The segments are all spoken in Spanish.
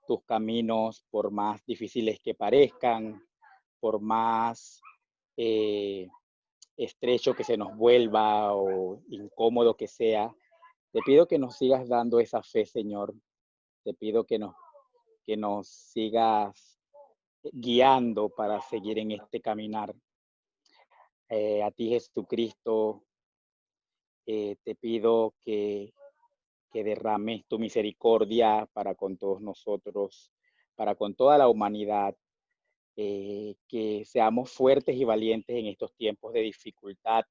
tus caminos, por más difíciles que parezcan, por más estrecho que se nos vuelva o incómodo que sea. Te pido que nos sigas dando esa fe, Señor. Te pido que nos sigas guiando para seguir en este caminar. A ti, Jesucristo, te pido que derrames tu misericordia para con todos nosotros, para con toda la humanidad, que seamos fuertes y valientes en estos tiempos de dificultad.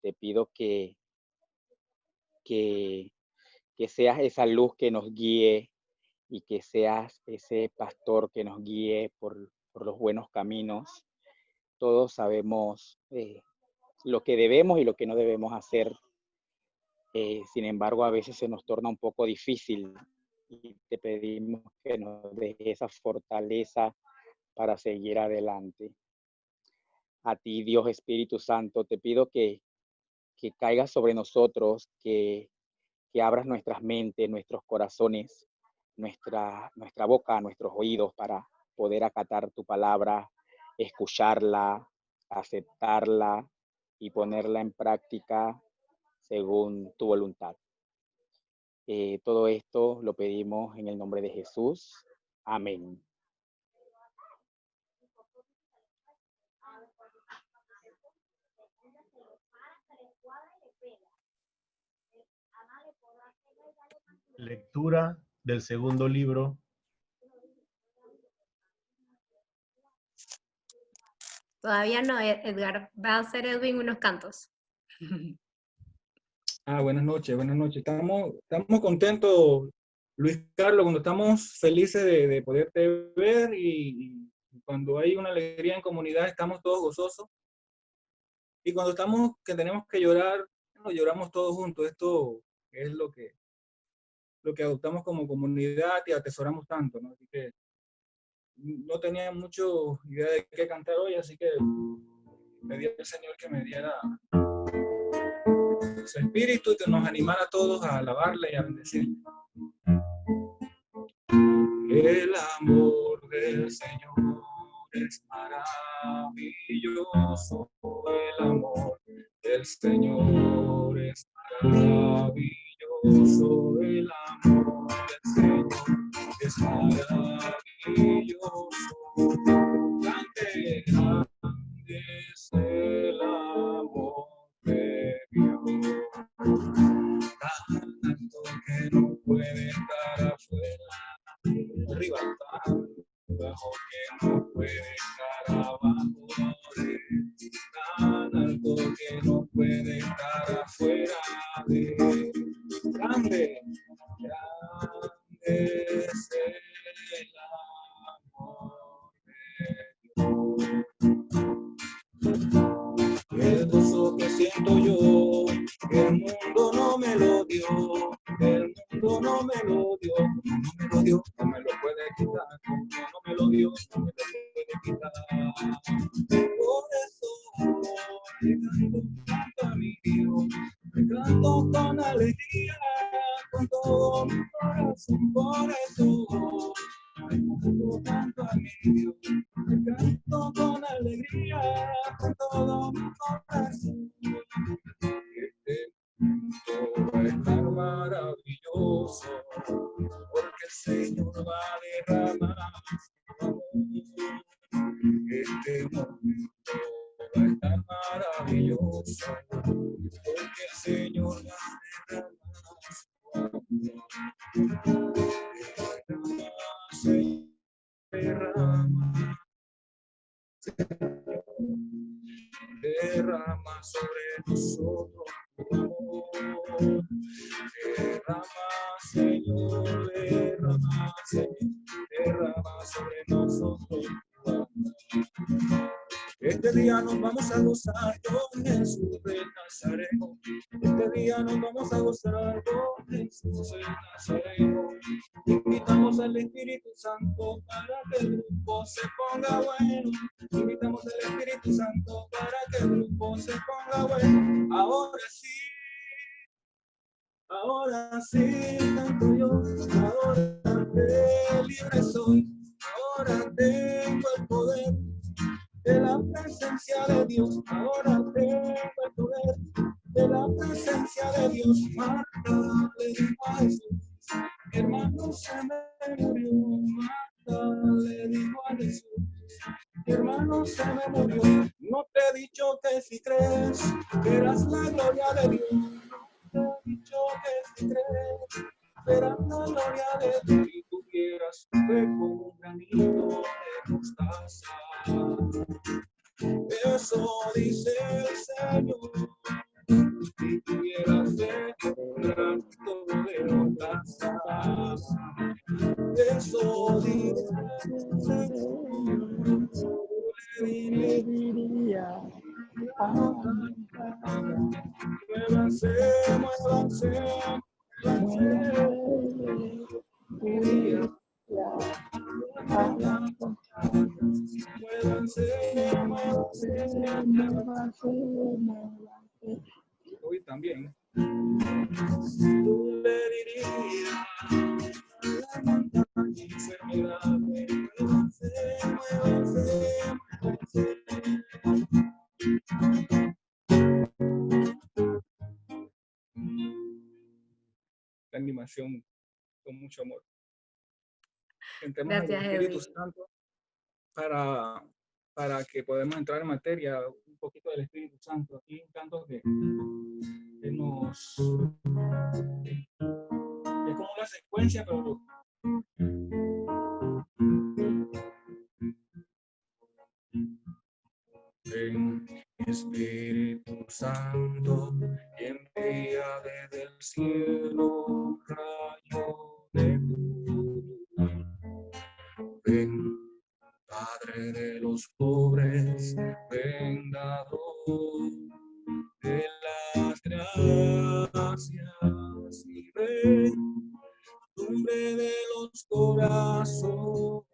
Te pido que, que seas esa luz que nos guíe y que seas ese pastor que nos guíe por los buenos caminos. Todos sabemos lo que debemos y lo que no debemos hacer. Sin embargo, a veces se nos torna un poco difícil y te pedimos que nos des esa fortaleza para seguir adelante. A ti, Dios Espíritu Santo, te pido que caigas sobre nosotros, que abras nuestras mentes, nuestros corazones, nuestra boca, nuestros oídos para poder acatar tu palabra, escucharla, aceptarla y ponerla en práctica según tu voluntad. Todo esto lo pedimos en el nombre de Jesús. Amén. Lectura del segundo libro. Todavía no, Edgar. Va a hacer Edwin unos cantos. Buenas noches, buenas noches. Estamos contentos, Luis Carlos, cuando estamos felices de poderte ver y cuando hay una alegría en comunidad estamos todos gozosos. Y cuando estamos que tenemos que llorar, nos lloramos todos juntos. Esto es lo que adoptamos como comunidad y atesoramos tanto, ¿no? Así que no tenía mucho idea de qué cantar hoy, así que pedí al Señor que me diera su espíritu y que nos animara a todos a alabarle y a bendecirle. El amor del Señor es maravilloso, el amor del Señor es maravilloso, el amor del Señor es maravilloso. Grande, grande es el amor de Dios, tanto que no puede estar afuera, arriba, bajo que no puede estar abajo, tan alto que no puede estar afuera de grande, grande es el amor de Dios. El gozo que siento yo, el mundo no me lo dio, el mundo no me lo dio, no me lo dio, no me lo puede quitar, no me lo dio, no me lo puede quitar. Por eso le canto a mi Dios, le canto con alegría, con todo mi corazón, por eso le canto a mi Dios, le canto con alegría, con todo mi corazón. Este mundo va a estar maravilloso, porque el Señor va a derramar su amor. Este mundo va a estar maravilloso, porque el Señor va a derramar su amor. Derrama sobre nosotros tu amor. Derrama, Señor, derrama, Señor, derrama sobre nosotros tu amor. Este día nos vamos a gozar con Jesús el Nazareno. Este día nos vamos a gozar con Jesús el Nazareno. Invitamos al Espíritu Santo para que el grupo se ponga bueno. Invitamos al Espíritu Santo para que el grupo se ponga bueno. Ahora sí canto yo, ahora feliz soy, ahora tengo el poder de la presencia de Dios, ahora tengo el poder de la presencia de Dios. Marta le dijo a Jesús, mi hermano se me murió. Marta le dijo a Jesús, mi hermano se me murió. No te he dicho que si crees, verás la gloria de Dios. No te he dicho que si crees, verás la gloria de Dios. Si tuvieras fe como un granito de mostaza, eso dice el Señor. Si tuvieras fe como un granito de mostaza, eso dice el Señor. Le diría, muévanse, muévanse, muévanse. Hoy también. Le diría a la montaña enfermedad, muévanse, muévanse, muévanse. La animación con mucho amor. Entremos al Gracias, Espíritu Edwin. Santo para que podamos entrar en materia, un poquito del Espíritu Santo. Aquí hay cantos que nos... es como una secuencia, pero... Ven, Espíritu Santo, y envía desde el cielo un rayo de luz. Ven, Padre de los pobres, vengador de las gracias, y ven, lumbre de los corazones.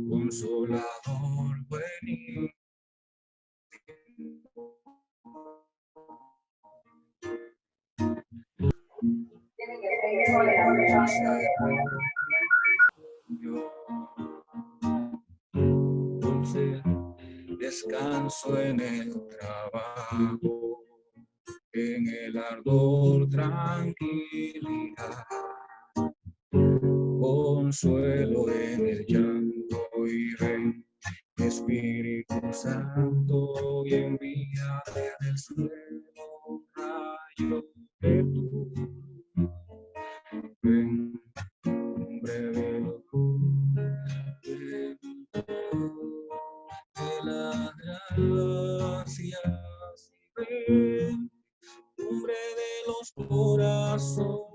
Consolador, buenísimo. Dulce descanso en el trabajo, en el ardor tranquilidad, consuelo en el llanto, y ven, Espíritu Santo, y envía desde el cielo un rayo de luz. Ven, hombre de las gracias, y ven, hombre de los corazones.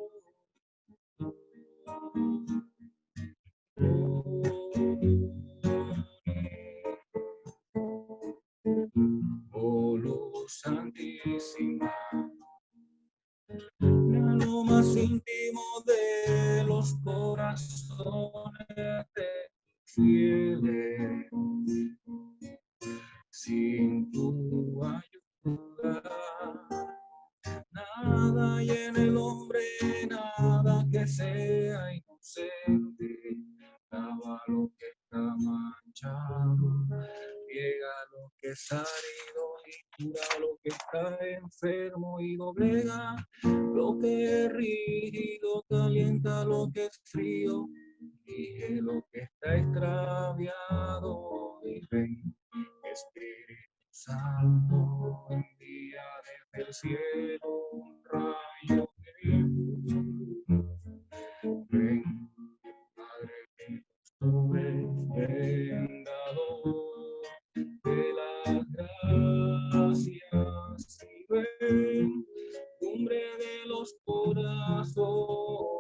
Oh, luz santísima, lo más íntimo de los corazones de fieles. Sin tu ayuda, nada hay en el hombre, nada que sea inocente. Lava lo que está manchado, riega lo que está herido, y cura lo que está enfermo, y doblega lo que es rígido, calienta lo que es frío, y lo que está extraviado. Y ven, Espíritu Santo, envía desde el cielo un rayo de luz. Ven, Padre de los pobres, vengador de las gracias, y ven, cumbre de los corazones.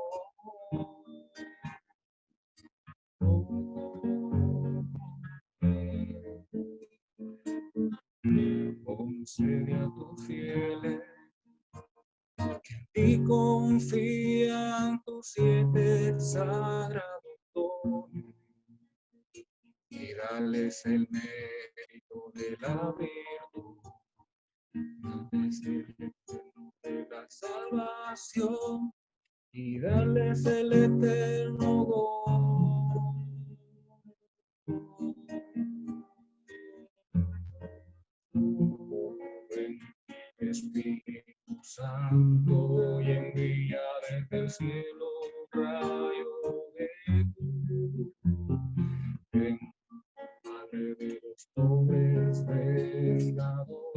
Concede a tus fieles y confían tus 7 sagrados dones, y dales el mérito de la virtud. de la salvación y darles el eterno gozo. Ven, Espíritu Santo, y envía desde el cielo un rayo de luz. Ven, Padre de los pobres, vengador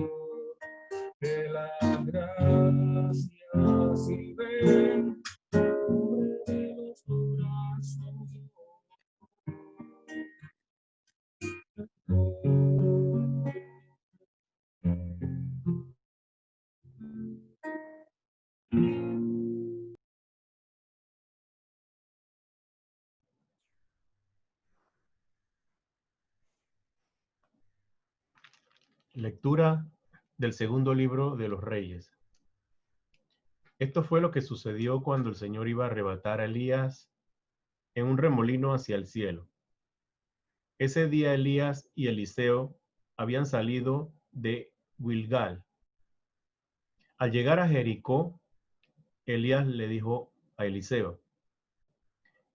de las gracias, y ven, cubre de los brazos. Lectura del segundo libro de los Reyes. Esto fue lo que sucedió cuando el Señor iba a arrebatar a Elías en un remolino hacia el cielo. Ese día Elías y Eliseo habían salido de Gilgal. Al llegar a Jericó, Elías le dijo a Eliseo: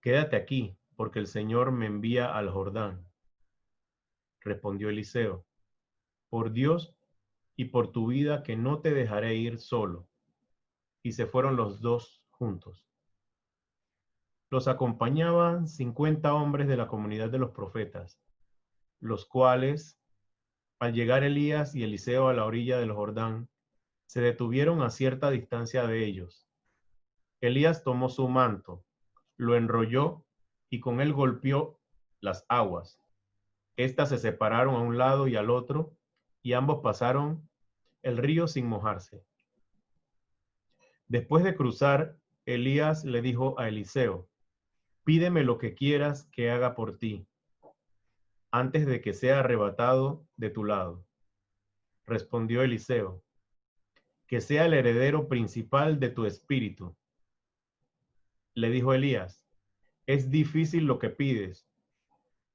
«Quédate aquí, porque el Señor me envía al Jordán». Respondió Eliseo: «Por Dios y por tu vida que no te dejaré ir solo». Y se fueron los dos juntos. Los acompañaban 50 hombres de la comunidad de los profetas, los cuales, al llegar Elías y Eliseo a la orilla del Jordán, se detuvieron a cierta distancia de ellos. Elías tomó su manto, lo enrolló y con él golpeó las aguas. Estas se separaron a un lado y al otro, y ambos pasaron el río sin mojarse. Después de cruzar, Elías le dijo a Eliseo: «Pídeme lo que quieras que haga por ti, antes de que sea arrebatado de tu lado». Respondió Eliseo: «Que sea el heredero principal de tu espíritu». Le dijo Elías: «Es difícil lo que pides,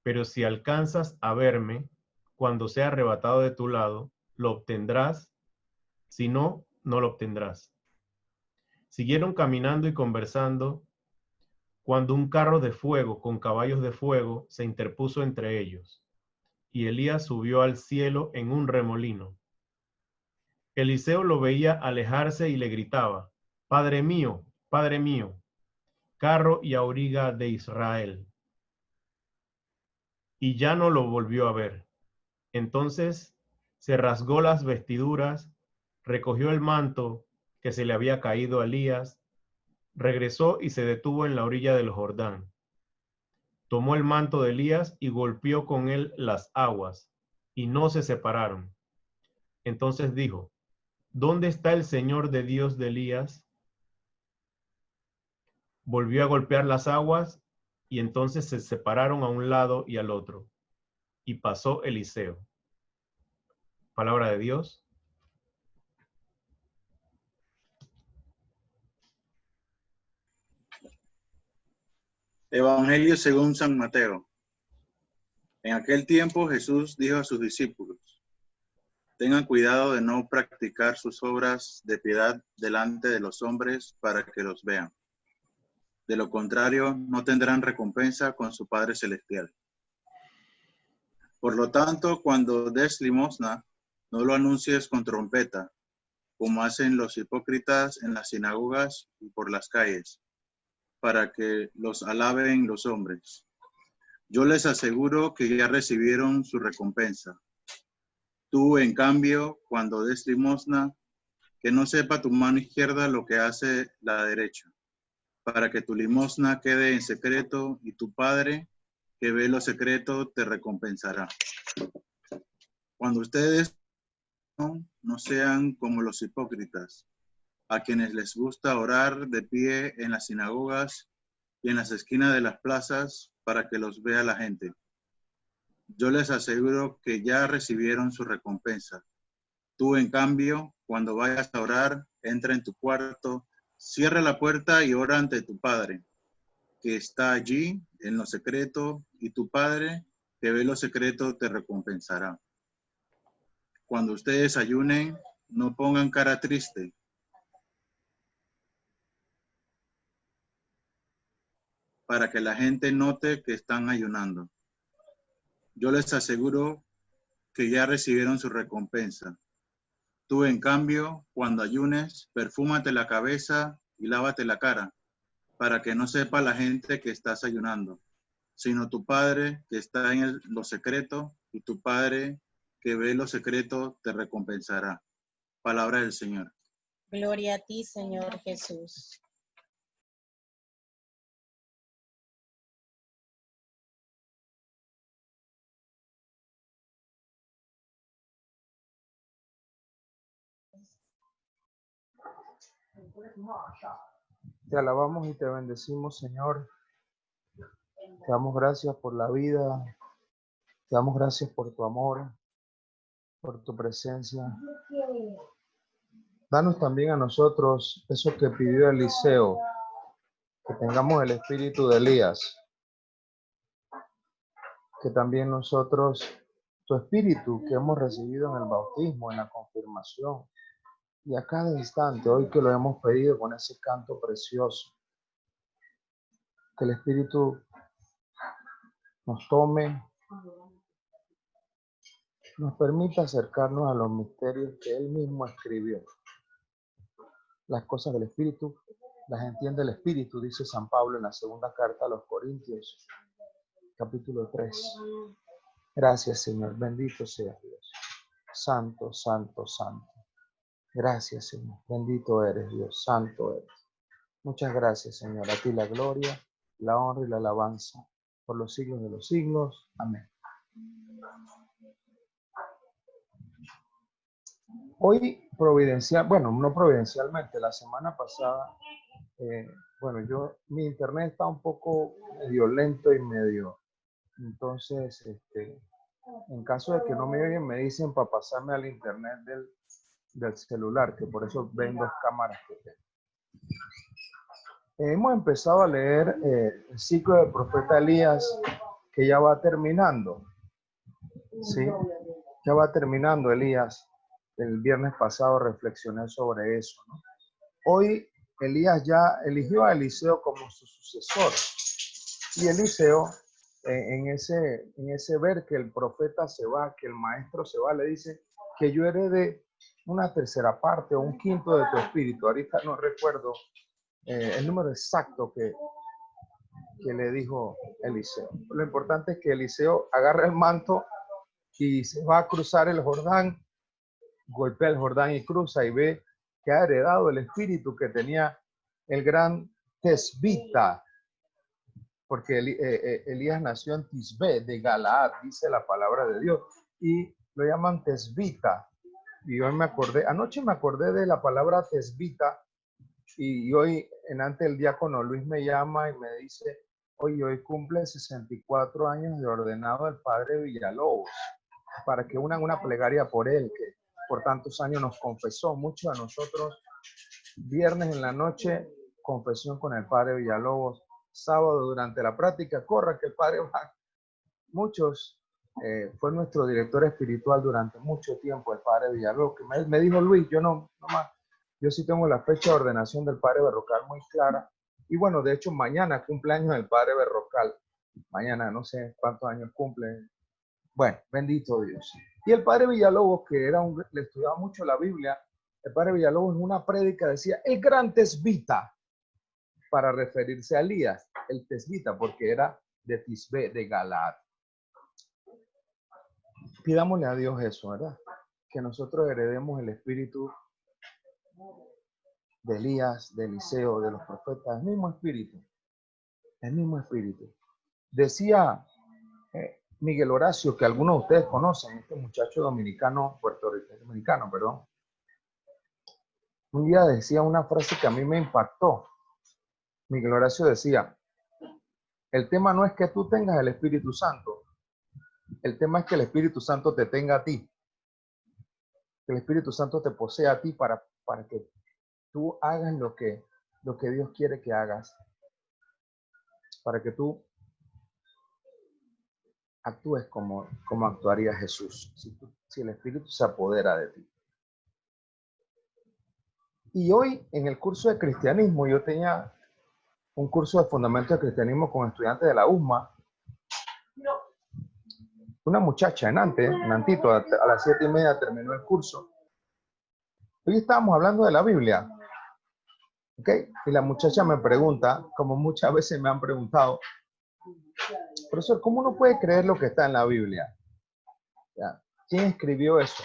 pero si alcanzas a verme cuando sea arrebatado de tu lado, lo obtendrás, si no, no lo obtendrás». Siguieron caminando y conversando cuando un carro de fuego con caballos de fuego se interpuso entre ellos, y Elías subió al cielo en un remolino. Eliseo lo veía alejarse y le gritaba: Padre mío, carro y auriga de Israel». Y ya no lo volvió a ver. Entonces se rasgó las vestiduras, recogió el manto que se le había caído a Elías, regresó y se detuvo en la orilla del Jordán. Tomó el manto de Elías y golpeó con él las aguas, y no se separaron. Entonces dijo: ¿Dónde está el Señor de Dios de Elías? Volvió a golpear las aguas, y entonces se separaron a un lado y al otro, y pasó Eliseo. Palabra de Dios. Evangelio según San Mateo. En aquel tiempo Jesús dijo a sus discípulos: tengan cuidado de no practicar sus obras de piedad delante de los hombres para que los vean. De lo contrario, no tendrán recompensa con su Padre Celestial. Por lo tanto, cuando des limosna, no lo anuncies con trompeta, como hacen los hipócritas en las sinagogas y por las calles, para que los alaben los hombres. Yo les aseguro que ya recibieron su recompensa. Tú, en cambio, cuando des limosna, que no sepa tu mano izquierda lo que hace la derecha, para que tu limosna quede en secreto, y tu Padre, que ve lo secreto, te recompensará. Cuando ustedes no sean como los hipócritas, a quienes les gusta orar de pie en las sinagogas y en las esquinas de las plazas para que los vea la gente. Yo les aseguro que ya recibieron su recompensa. Tú, en cambio, cuando vayas a orar, entra en tu cuarto, cierra la puerta y ora ante tu Padre, que está allí en lo secreto, y tu Padre, que ve lo secreto, te recompensará. Cuando ustedes ayunen, no pongan cara triste. Para que la gente note que están ayunando. Yo les aseguro que ya recibieron su recompensa. Tú, en cambio, cuando ayunes, perfúmate la cabeza y lávate la cara, para que no sepa la gente que estás ayunando, sino tu Padre que está en lo secreto, y tu Padre que ve lo secreto te recompensará. Palabra del Señor. Gloria a ti, Señor Jesús. Te alabamos y te bendecimos, Señor. Te damos gracias por la vida. Te damos gracias por tu amor, por tu presencia. Danos también a nosotros eso que pidió Eliseo, que tengamos el espíritu de Elías. Que también nosotros, tu espíritu que hemos recibido en el bautismo, en la confirmación, y a cada instante, hoy que lo hemos pedido con ese canto precioso, que el espíritu nos tome, nos permita acercarnos a los misterios que Él mismo escribió. Las cosas del Espíritu las entiende el Espíritu, dice San Pablo en la segunda carta a los Corintios, capítulo 3. Gracias, Señor. Bendito sea Dios. Santo, santo, santo. Gracias, Señor. Bendito eres, Dios. Santo eres. Muchas gracias, Señor. A ti la gloria, la honra y la alabanza por los siglos de los siglos. Amén. Hoy no providencialmente, la semana pasada, mi internet está un poco medio lento y medio, entonces, en caso de que no me oigan, me dicen para pasarme al internet del celular, que por eso ven dos cámaras que tengo. Hemos empezado a leer el ciclo del profeta Elías, que ya va terminando, ¿sí? Ya va terminando Elías. El viernes pasado reflexioné sobre eso, ¿no? Hoy Elías ya eligió a Eliseo como su sucesor. Y Eliseo, en ese ver que el profeta se va, que el maestro se va, le dice que yo herede una tercera parte o un quinto de tu espíritu. Ahorita no recuerdo el número exacto que le dijo Eliseo. Lo importante es que Eliseo agarra el manto y se va a cruzar el Jordán, golpea el Jordán y cruza y ve que ha heredado el espíritu que tenía el gran Tesbita, porque Elías nació en Tisbé de Galaad, dice la palabra de Dios, y lo llaman Tesbita. Y hoy anoche me acordé de la palabra Tesbita, y hoy ante el diácono Luis me llama y me dice, oye, hoy cumple 64 años de ordenado el padre Villalobos, para que unan una plegaria por él, que por tantos años nos confesó mucho a nosotros. Viernes en la noche, confesión con el padre Villalobos. Sábado durante la práctica, corra que el padre va. Muchos, fue nuestro director espiritual durante mucho tiempo, el padre Villalobos, que me dijo Luis, yo sí tengo la fecha de ordenación del padre Berrocal muy clara. Y bueno, de hecho, mañana cumpleaños del padre Berrocal. Mañana, no sé cuántos años cumple. Bueno, bendito Dios. Y el padre Villalobos, que le estudiaba mucho la Biblia, el padre Villalobos en una prédica decía, el gran Tesbita, para referirse a Elías, el Tesbita, porque era de Tisbé, de Galaad. Pidámosle a Dios eso, ¿verdad? Que nosotros heredemos el espíritu de Elías, de Eliseo, de los profetas, el mismo espíritu. El mismo espíritu. Decía Miguel Horacio, que algunos de ustedes conocen, este muchacho dominicano, perdón. Un día decía una frase que a mí me impactó. Miguel Horacio decía, el tema no es que tú tengas el Espíritu Santo, el tema es que el Espíritu Santo te tenga a ti. Que el Espíritu Santo te posea a ti para que tú hagas lo que Dios quiere que hagas. Para que tú actúes como actuaría Jesús, si el Espíritu se apodera de ti. Y hoy en el curso de cristianismo, yo tenía un curso de fundamento de cristianismo con estudiantes de la USMA. Una muchacha en Antito, a las 7:30 terminó el curso. Hoy estábamos hablando de la Biblia. ¿Ok? Y la muchacha me pregunta, como muchas veces me han preguntado, profesor, ¿cómo uno puede creer lo que está en la Biblia? ¿Ya? ¿Quién escribió eso?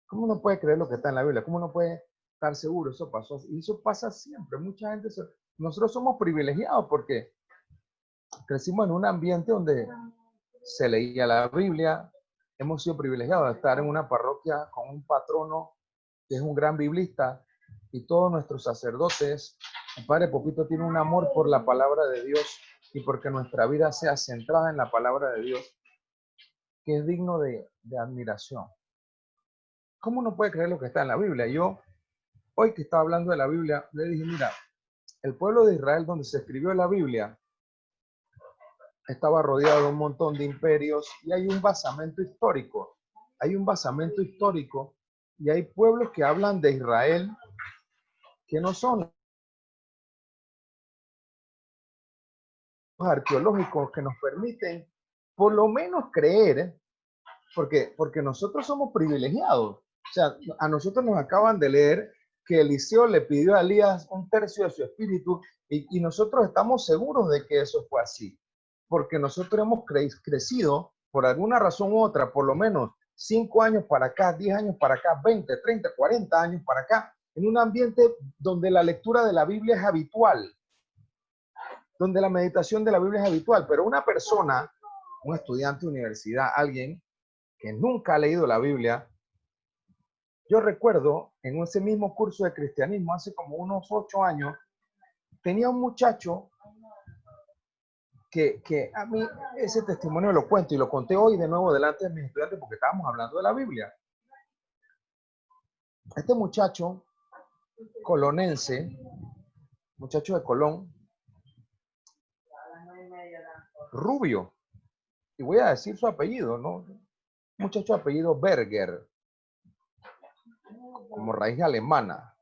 ¿Cómo uno puede creer lo que está en la Biblia? ¿Cómo uno puede estar seguro? Eso pasó. Y eso pasa siempre. Mucha gente, nosotros somos privilegiados porque crecimos en un ambiente donde se leía la Biblia. Hemos sido privilegiados de estar en una parroquia con un patrono que es un gran biblista, y todos nuestros sacerdotes. El Padre Popito tiene un amor por la palabra de Dios y porque nuestra vida sea centrada en la palabra de Dios, que es digno de admiración. ¿Cómo uno puede creer lo que está en la Biblia? Yo, hoy que estaba hablando de la Biblia, le dije, mira, el pueblo de Israel donde se escribió la Biblia estaba rodeado de un montón de imperios y hay un basamento histórico. Hay un basamento histórico y hay pueblos que hablan de Israel que no son arqueológicos que nos permiten por lo menos creer, porque nosotros somos privilegiados. O sea, a nosotros nos acaban de leer que Eliseo le pidió a Elías 1/3 de su espíritu y nosotros estamos seguros de que eso fue así, porque nosotros hemos crecido por alguna razón u otra, por lo menos 5 años para acá, 10 años para acá, 20, 30, 40 años para acá, en un ambiente donde la lectura de la Biblia es habitual, donde la meditación de la Biblia es habitual, pero una persona, un estudiante de universidad, alguien que nunca ha leído la Biblia, yo recuerdo en ese mismo curso de cristianismo, hace como unos 8 años, tenía un muchacho que a mí ese testimonio lo cuento y lo conté hoy de nuevo delante de mis estudiantes porque estábamos hablando de la Biblia. Este muchacho colonense, muchacho de Colón, rubio, y voy a decir su apellido, ¿no? Muchacho de apellido Berger, como raíz alemana.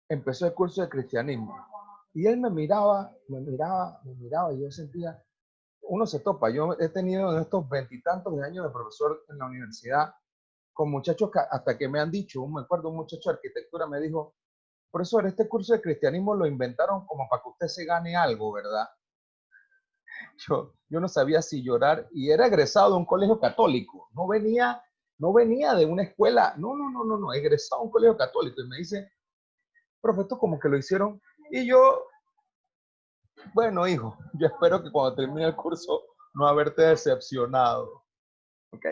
Empezó el curso de cristianismo y él me miraba y yo sentía, uno se topa, yo he tenido en estos 20 y tantos de años de profesor en la universidad con muchachos que hasta que me han dicho, me acuerdo un muchacho de arquitectura me dijo, profesor, este curso de cristianismo lo inventaron como para que usted se gane algo, ¿verdad? Yo no sabía si llorar y era egresado de un colegio católico, no venía de una escuela, no, egresado de un colegio católico y me dice, profe, esto como que lo hicieron y yo, bueno, hijo, yo espero que cuando termine el curso no haberte decepcionado, ¿ok?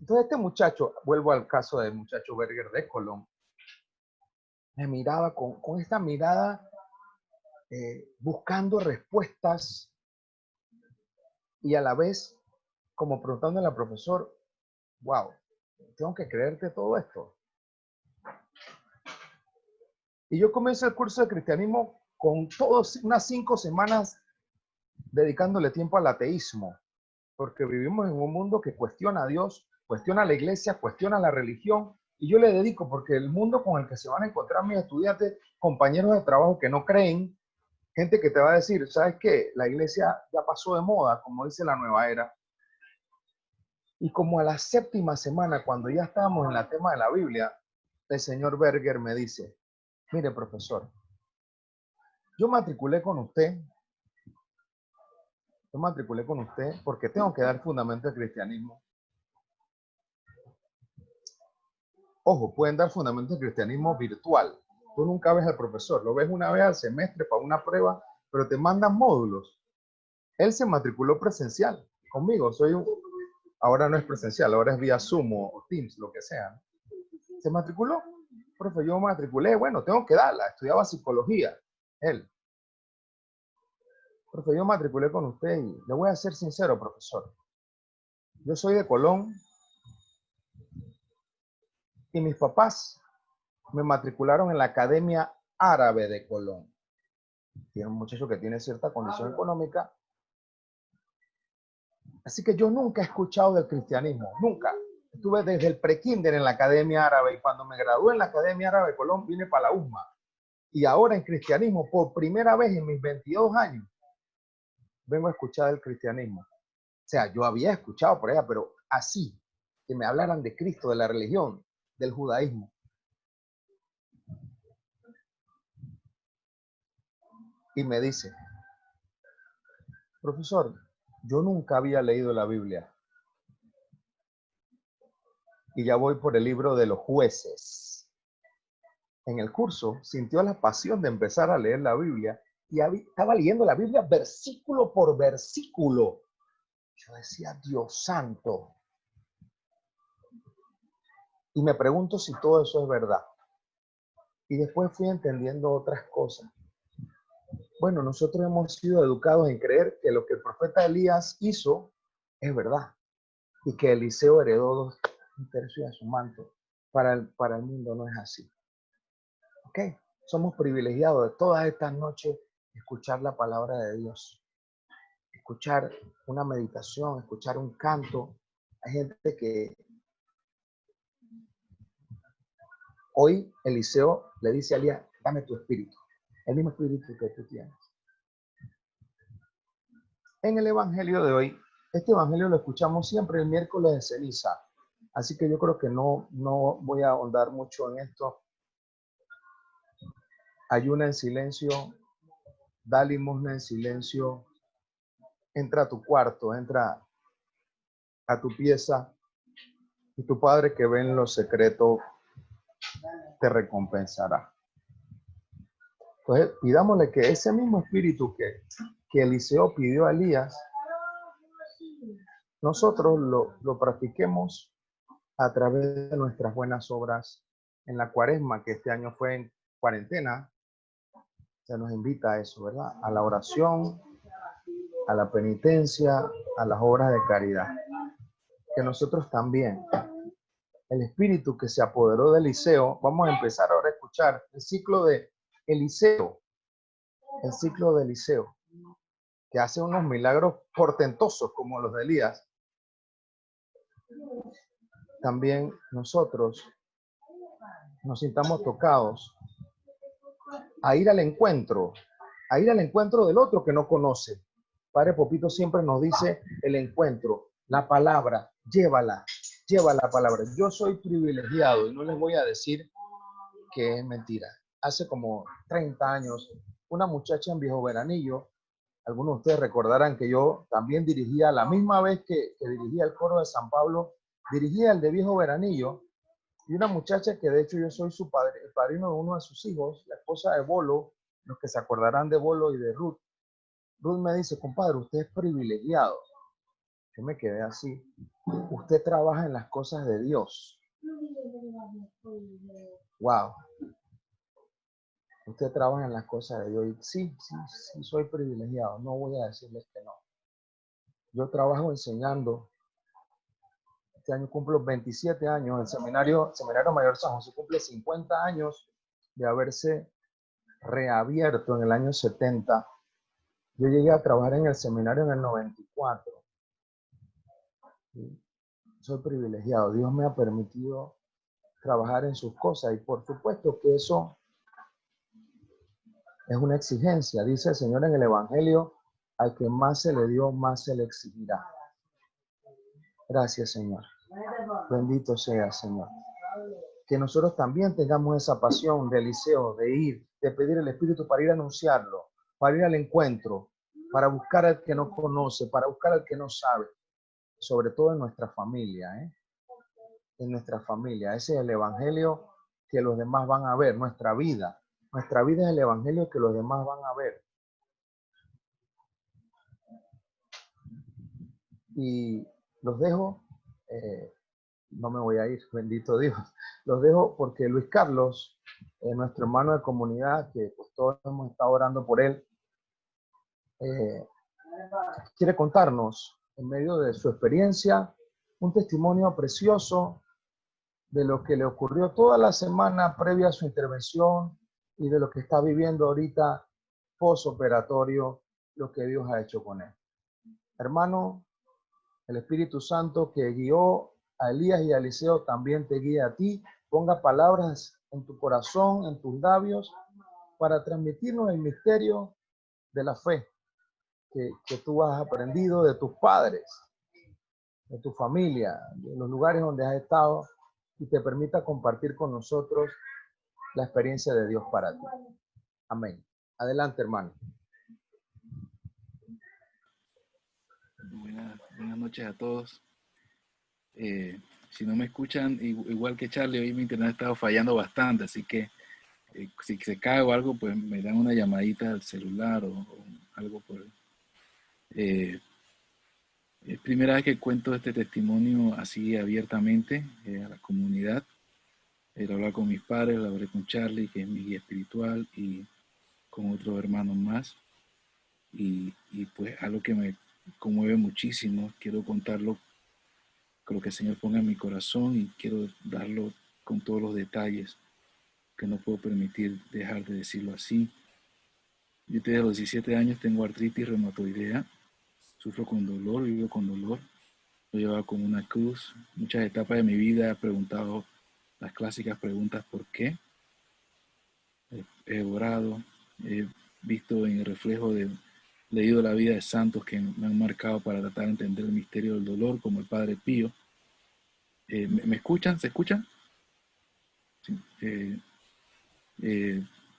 Entonces este muchacho, vuelvo al caso del muchacho Berger de Colón, me miraba con esta mirada buscando respuestas y a la vez como preguntándole al profesor, wow, tengo que creerte todo esto. Y yo comencé el curso de cristianismo con todos unas 5 semanas dedicándole tiempo al ateísmo, porque vivimos en un mundo que cuestiona a Dios, cuestiona a la iglesia, cuestiona la religión, y yo le dedico porque el mundo con el que se van a encontrar mis estudiantes, compañeros de trabajo que no creen, gente que te va a decir, ¿sabes qué? La iglesia ya pasó de moda, como dice la nueva era. Y como a la 7ª semana, cuando ya estábamos en el tema de la Biblia, el señor Berger me dice, mire, profesor, yo matriculé con usted porque tengo que dar fundamento del cristianismo. Ojo, pueden dar fundamento del cristianismo virtual. Tú nunca ves al profesor, lo ves una vez al semestre para una prueba, pero te mandan módulos. Él se matriculó presencial conmigo, ahora no es presencial, ahora es vía Zoom o Teams, lo que sea. Se matriculó, profe, yo me matriculé, bueno, tengo que darla, estudiaba psicología, él. Profe, yo me matriculé con usted y le voy a ser sincero, profesor. Yo soy de Colón y mis papás me matricularon en la Academia Árabe de Colón. Tiene un muchacho que tiene cierta condición económica. Así que yo nunca he escuchado del cristianismo, nunca. Estuve desde el prekinder en la Academia Árabe y cuando me gradué en la Academia Árabe de Colón vine para la USMA. Y ahora en cristianismo, por primera vez en mis 22 años, vengo a escuchar el cristianismo. O sea, yo había escuchado por ella, pero así, que me hablaran de Cristo, de la religión, del judaísmo. Y me dice, profesor, yo nunca había leído la Biblia. Y ya voy por el libro de los Jueces. En el curso sintió la pasión de empezar a leer la Biblia y estaba leyendo la Biblia versículo por versículo. Yo decía, Dios santo. Y me pregunto si todo eso es verdad. Y después fui entendiendo otras cosas. Bueno, nosotros hemos sido educados en creer que lo que el profeta Elías hizo es verdad. Y que Eliseo heredó 2/3 de su manto. Para el mundo no es así. ¿Ok? Somos privilegiados de todas estas noches escuchar la palabra de Dios. Escuchar una meditación, escuchar un canto. Hay gente que hoy Eliseo le dice a Elías, dame tu espíritu. El mismo espíritu que tú tienes. En el evangelio de hoy, este evangelio lo escuchamos siempre el miércoles de ceniza. Así que yo creo que no voy a ahondar mucho en esto. Ayuna en silencio, da limosna en silencio, entra a tu cuarto, entra a tu pieza y tu Padre que ve en lo secreto te recompensará. Entonces, pidámosle que ese mismo espíritu que Eliseo pidió a Elías, nosotros lo practiquemos a través de nuestras buenas obras en la cuaresma, que este año fue en cuarentena. Se nos invita a eso, ¿verdad? A la oración, a la penitencia, a las obras de caridad. Que nosotros también, el espíritu que se apoderó de Eliseo, vamos a empezar ahora a escuchar el ciclo de Eliseo, que hace unos milagros portentosos como los de Elías. También nosotros nos sintamos tocados a ir al encuentro del otro que no conoce. Padre Popito siempre nos dice el encuentro, la palabra, lleva la palabra. Yo soy privilegiado y no les voy a decir que es mentira. Hace como 30 años, una muchacha en Viejo Veranillo, algunos de ustedes recordarán que yo también dirigía, la misma vez que dirigía el coro de San Pablo, dirigía el de Viejo Veranillo, y una muchacha que de hecho yo soy su padre, el padrino de uno de sus hijos, la esposa de Bolo, los que se acordarán de Bolo y de Ruth. Ruth me dice, compadre, usted es privilegiado. Yo me quedé así. Usted trabaja en las cosas de Dios. Wow. Usted trabaja en las cosas de Dios. Sí, soy privilegiado. No voy a decirles que no. Yo trabajo enseñando. Este año cumplo 27 años. El Seminario Mayor San José cumple 50 años de haberse reabierto en el año 70. Yo llegué a trabajar en el seminario en el 94. ¿Sí? Soy privilegiado. Dios me ha permitido trabajar en sus cosas y por supuesto que eso es una exigencia. Dice el Señor en el Evangelio, al que más se le dio, más se le exigirá. Gracias, Señor. Bendito sea, Señor. Que nosotros también tengamos esa pasión de Eliseo, de ir, de pedir el Espíritu para ir a anunciarlo, para ir al encuentro, para buscar al que no conoce, para buscar al que no sabe, sobre todo en nuestra familia, en nuestra familia. Ese es el evangelio que los demás van a ver, nuestra vida. Nuestra vida es el evangelio que los demás van a ver. Y los dejo, no me voy a ir, bendito Dios. Los dejo porque Luis Carlos, nuestro hermano de comunidad, que pues todos hemos estado orando por él, quiere contarnos, en medio de su experiencia, un testimonio precioso de lo que le ocurrió toda la semana previa a su intervención y de lo que está viviendo ahorita postoperatorio, lo que Dios ha hecho con él. Hermano, el Espíritu Santo que guió a Elías y a Eliseo también te guíe a ti. Ponga palabras en tu corazón, en tus labios, para transmitirnos el misterio de la fe que tú has aprendido de tus padres, de tu familia, de los lugares donde has estado, y te permita compartir con nosotros la experiencia de Dios para ti. Amén. Adelante, hermano. Buenas noches a todos. Si no me escuchan, igual que Charlie, hoy mi internet ha estado fallando bastante, así que si se cae o algo, pues me dan una llamadita al celular o algo por es primera vez que cuento este testimonio así abiertamente a la comunidad. Lo hablé con mis padres, lo hablé con Charlie, que es mi guía espiritual, y con otros hermanos más. Y pues algo que me conmueve muchísimo, quiero contarlo con lo que el Señor ponga en mi corazón y quiero darlo con todos los detalles, que no puedo permitir dejar de decirlo así. Yo desde los 17 años tengo artritis reumatoidea, sufro con dolor, vivo con dolor, lo llevaba como una cruz. Muchas etapas de mi vida he preguntado las clásicas preguntas ¿por qué? He orado, he visto en el reflejo leído la vida de santos que me han marcado para tratar de entender el misterio del dolor, como el Padre Pío. ¿Me escuchan? ¿Se escuchan? Sí.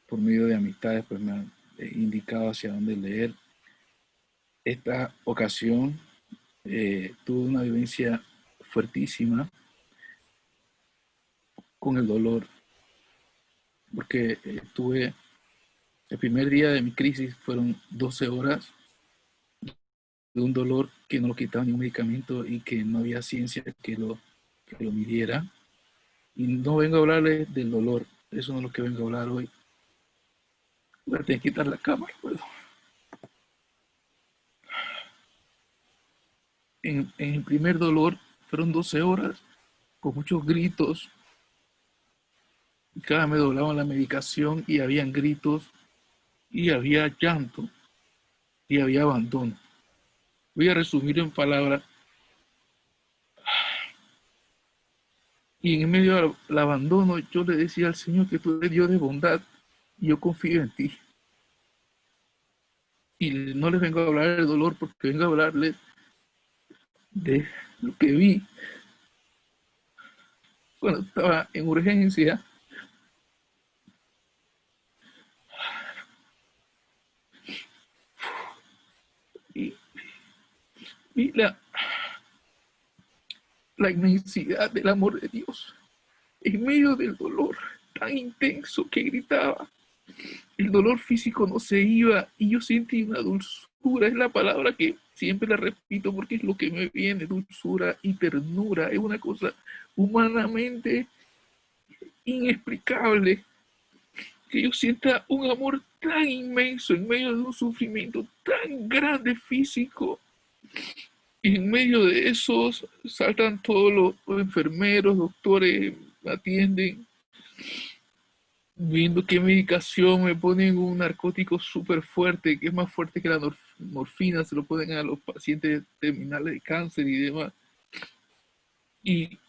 Por medio de amistades, pues me han indicado hacia dónde leer. Esta ocasión tuve una vivencia fuertísima con el dolor, porque tuve el primer día de mi crisis, fueron 12 horas de un dolor que no lo quitaba ni un medicamento y que no había ciencia que lo midiera. Y no vengo a hablarles del dolor, eso no es lo que vengo a hablar hoy. Voy a tener que quitar la cámara, perdón. En el primer dolor fueron 12 horas con muchos gritos. Cada vez me doblaban la medicación y habían gritos y había llanto y había abandono. Voy a resumir en palabras. Y en medio del abandono yo le decía al Señor que tú eres Dios de bondad y yo confío en ti. Y no les vengo a hablar del dolor porque vengo a hablarles de lo que vi cuando estaba en urgencia. Y vi la inmensidad del amor de Dios en medio del dolor tan intenso que gritaba. El dolor físico no se iba y yo sentí una dulzura, es la palabra que siempre la repito porque es lo que me viene, dulzura y ternura, es una cosa humanamente inexplicable, que yo sienta un amor tan inmenso en medio de un sufrimiento tan grande físico. Y en medio de esos saltan todos los enfermeros, doctores, me atienden, viendo qué medicación me ponen, un narcótico súper fuerte, que es más fuerte que la morfina, se lo ponen a los pacientes terminales de cáncer y demás. Y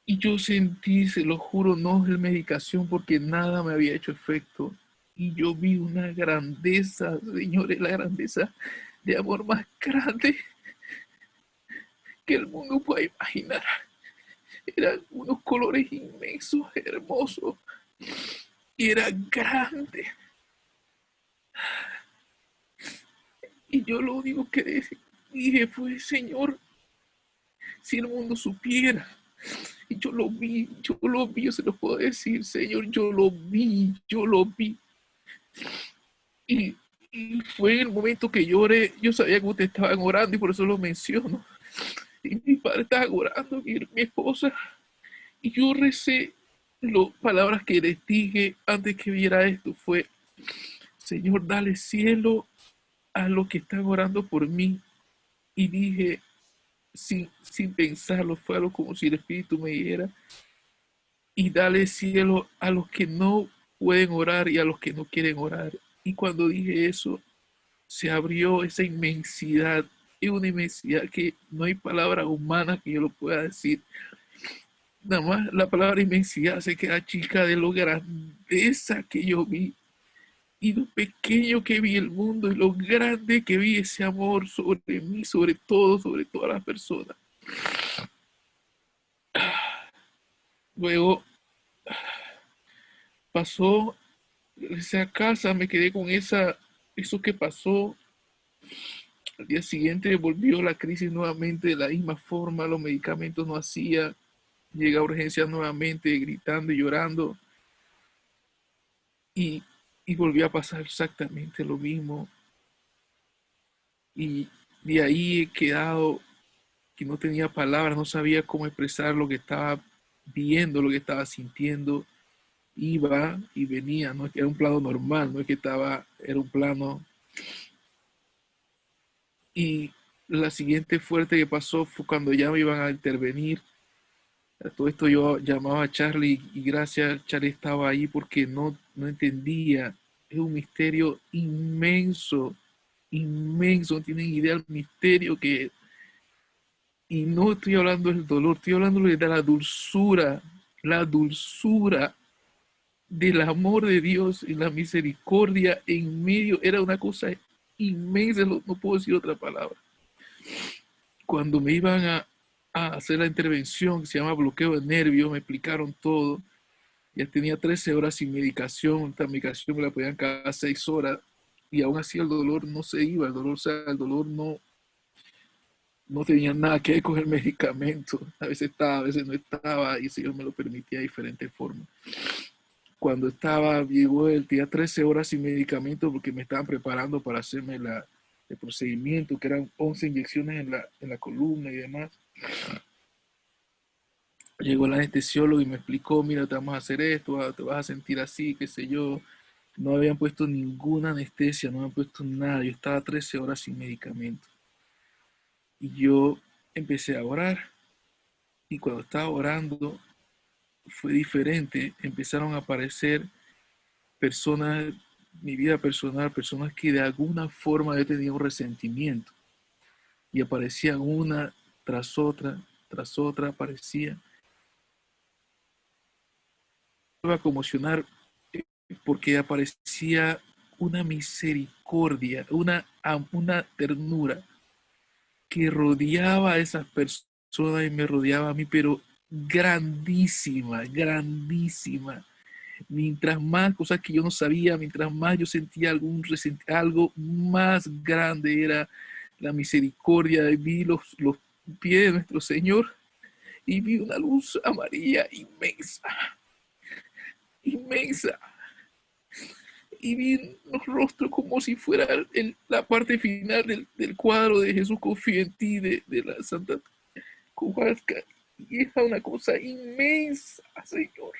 yo sentí, se lo juro, no es medicación porque nada me había hecho efecto. Y yo vi una grandeza, señores, la grandeza de amor más grande que el mundo pueda imaginar. Eran unos colores inmensos, hermosos, y era grande. Y yo lo único que dije fue, Señor, si el mundo supiera. Y yo lo vi, yo se lo puedo decir, Señor, yo lo vi. Y fue en el momento que lloré, yo sabía que ustedes estaban orando y por eso lo menciono. Y mi padre estaba orando, mi esposa, y yo recé las palabras que les dije antes que viera esto fue, Señor, dale cielo a los que están orando por mí. Y dije, sin pensarlo, fue algo como si el Espíritu me dijera, y dale cielo a los que no pueden orar y a los que no quieren orar. Y cuando dije eso, se abrió esa inmensidad, es una inmensidad que no hay palabra humana que yo lo pueda decir. nada más la palabra inmensidad se queda chica de lo grandeza que yo vi y lo pequeño que vi el mundo y lo grande que vi ese amor sobre mí, sobre todo, sobre todas las personas. Luego pasó, regresé a casa, me quedé con eso que pasó. Al día siguiente volvió la crisis nuevamente de la misma forma, los medicamentos no hacían, llegué a urgencias nuevamente gritando y llorando y, y volvió a pasar exactamente lo mismo. Y de ahí he quedado que no tenía palabras, no sabía cómo expresar lo que estaba viendo, lo que estaba sintiendo. Iba y venía, no es que era un plano normal, no es que era un plano. Y la siguiente fuerte que pasó fue cuando ya me iban a intervenir. A todo esto yo llamaba a Charlie y gracias, Charlie estaba ahí porque no entendía. Es un misterio inmenso, inmenso, no tienen idea del misterio que es. Y no estoy hablando del dolor, estoy hablando de la dulzura del amor de Dios y la misericordia en medio. Era una cosa inmensa, no puedo decir otra palabra. Cuando me iban a hacer la intervención que se llama bloqueo de nervios, me explicaron todo. Ya tenía 13 horas sin medicación, esta medicación me la podían cada 6 horas y aún así el dolor no se iba, el dolor no tenía nada que ver con el medicamento. A veces estaba, a veces no estaba, y el Señor me lo permitía de diferentes formas. Cuando llegó el día 13 horas sin medicamento porque me estaban preparando para hacerme el procedimiento, que eran 11 inyecciones en la columna y demás. Llegó el anestesiólogo y me explicó, mira, te vamos a hacer esto, te vas a sentir así, qué sé yo. No habían puesto ninguna anestesia, no habían puesto nada. Yo estaba 13 horas sin medicamento. Y yo empecé a orar. Y cuando estaba orando, fue diferente. Empezaron a aparecer personas, mi vida personal, personas que de alguna forma yo tenía un resentimiento. Y aparecían una tras otra, aparecía. Me iba a conmocionar porque aparecía una misericordia, una ternura que rodeaba a esas personas y me rodeaba a mí, pero grandísima, grandísima. Mientras más cosas que yo no sabía, mientras más yo sentía algo más grande era la misericordia. Vi los pies de nuestro Señor y vi una luz amarilla inmensa, inmensa. Y vi los rostros como si fuera la parte final del cuadro de Jesús confía en ti de la Santa Kowalska. Y era una cosa inmensa, Señor.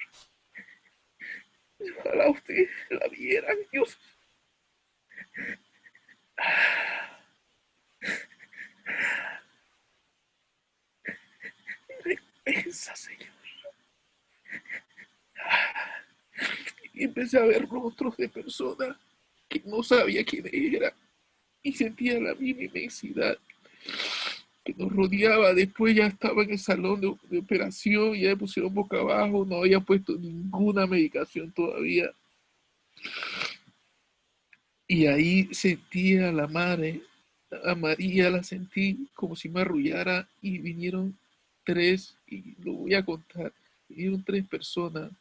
Ojalá ustedes la vieran, Dios. Inmensa, Señor. Y empecé a ver rostros de personas que no sabía quién era y sentía la misma inmensidad que nos rodeaba. Después ya estaba en el salón de operación, ya me pusieron boca abajo, no había puesto ninguna medicación todavía. Y ahí sentía a la madre, a María la sentí como si me arrullara y vinieron 3, y lo voy a contar, vinieron 3 personas,